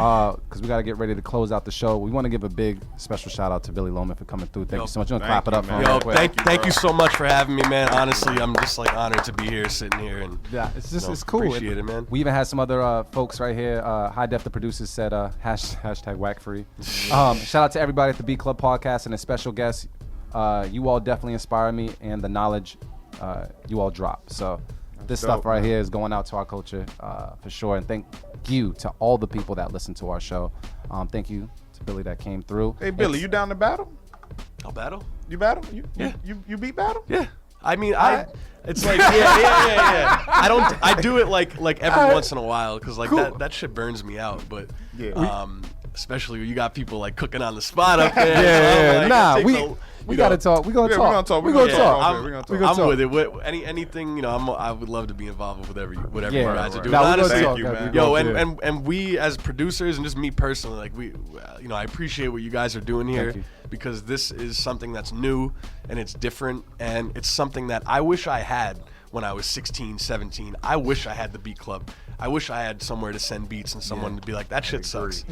because we got to get ready to close out the show. We want to give a big special shout out to Billy Loman for coming through. Thank you so much. You want to clap it up for him? Yo, thank you so much for having me, man. Honestly, I'm just honored to be here, sitting here, and it's cool. Appreciate it, man. We even had some other folks right here. High Def, the producers, said hashtag whack free. Shout out to everybody at the Beat Club podcast and a special guest. You all definitely inspire me, and the knowledge you all drop. So this stuff right here is going out to our culture for sure. And thank you to all the people that listen to our show. Thank you to Billy that came through. Hey, Billy, you down to battle? I'll battle. You battle? Yeah. You beat battle? Yeah. I mean, it's yeah. I do it every once in a while because cool. that shit burns me out. But especially when you got people cooking on the spot up there. We gotta talk. We gonna Yeah, talk. we We gonna gonna talk. talk. I'm, We gonna talk. We gonna I'm talk. with it. Anything, you know, I would love to be involved with whatever you Yeah, guys are doing. Nah, we gonna Honestly, talk, you, guys. man. We yo, gonna do. and we as producers and just me personally, like you know, I appreciate what you guys are doing here you. because this is something that's new and it's different and it's something that I wish I had when I was 16, 17. I wish I had the beat club. I wish I had somewhere to send beats and someone to be like, that shit sucks.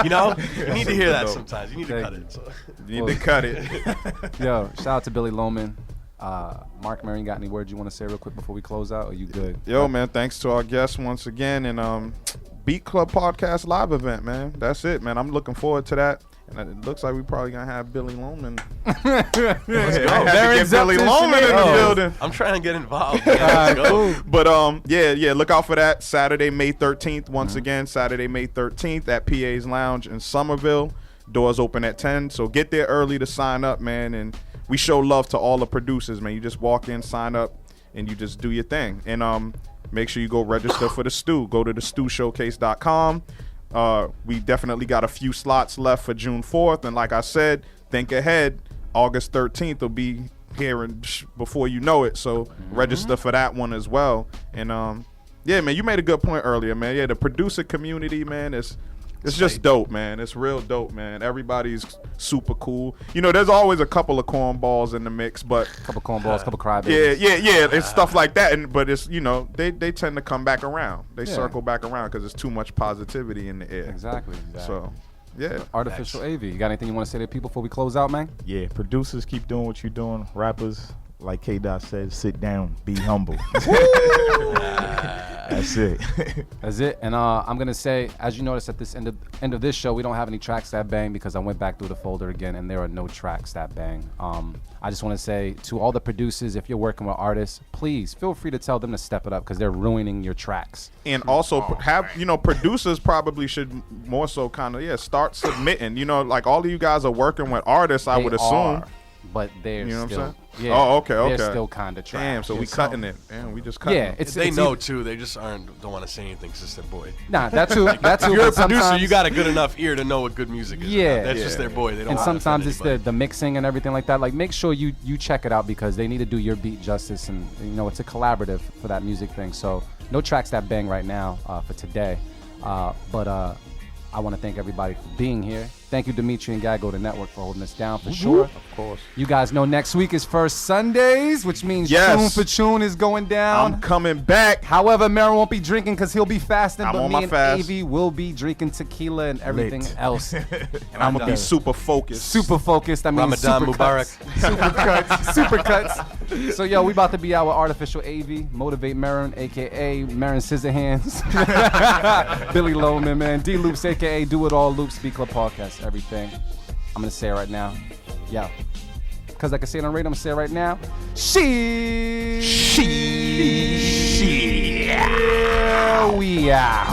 You know? You need to hear that sometimes. You need to cut it. So. You need to cut it. Yo, shout out to Billy Loman. Mark Marion, got any words you want to say real quick before we close out? Or are you good? Yo, man, thanks to our guests once again, and Beat Club Podcast live event, man. That's it, man. I'm looking forward to that. And it looks like we probably gonna have Billy Loman. Let's go. Get Billy Loman in the building. I'm trying to get involved. Man. Let's go. But yeah, look out for that Saturday, May 13th. Once again, Saturday, May 13th at PA's Lounge in Somerville. Doors open at 10, so get there early to sign up, man. And we show love to all the producers, man. You just walk in, sign up, and you just do your thing. And make sure you go register for the stew. Go to thestewshowcase.com. We definitely got a few slots left for June 4th, and like I said, think ahead. August 13th will be here before you know it, so register for that one as well. And yeah, man, you made a good point earlier, man. Yeah, the producer community, man, it's just dope, man. It's real dope, man. Everybody's super cool. You know, there's always a couple of cornballs in the mix, but Couple cornballs, couple crybabies. yeah, it's stuff like that. But it's, you know, they tend to come back around. They circle back around because there's too much positivity in the air. Exactly. So, yeah. Artificial AV. You got anything you want to say to people before we close out, man? Yeah, producers, keep doing what you're doing. Rappers, like K-Dot said, sit down, be humble. That's it. That's it. And I'm gonna say, as you notice at this end of this show, we don't have any tracks that bang because I went back through the folder again and there are no tracks that bang. I just want to say to all the producers, if you're working with artists, please feel free to tell them to step it up because they're ruining your tracks. And also producers probably should more so kind of start submitting. You know, like all of you guys are working with artists, I They would assume. are, but they're You know what I'm still. saying? Yeah, Oh, okay. They're still kind of trash. Damn, so we It's cutting it. Damn, we just cutting Yeah, it. it's They it's know either- too. They just don't want to say anything because it's their boy. Nah, that too. That too. If you're a but producer, sometimes- you got a good enough ear to know what good music is. Yeah. That's just their boy. They don't. And wanna sometimes offend it's anybody. the mixing and everything like that. Like, make sure you check it out because they need to do your beat justice, and you know it's a collaborative for that music thing. So no tracks that bang right now for today, but I want to thank everybody for being here. Thank you, Dimitri and Gago, the network, for holding us down for sure. Of course. You guys know next week is First Sundays, which means Yes. Tune for Tune is going down. I'm coming back. However, Mero won't be drinking because he'll be fasting, I'm but on me my and fast. AV will be drinking tequila and everything Lit. else. And I'm going to be super focused. Super focused. I mean, Ramadan super Mubarak. cuts. Super cuts. Super cuts. So, yo, we about to be out with Artificial AV, Motivate Marin, a.k.a. Marin Scissorhands. Billy Loman, man. D Loopz, a.k.a. Do It All Loopz, Beat Club Podcast, everything. I'm going to say it right now. Yo. Because I can say it on radio, I'm going to say it right now. We out.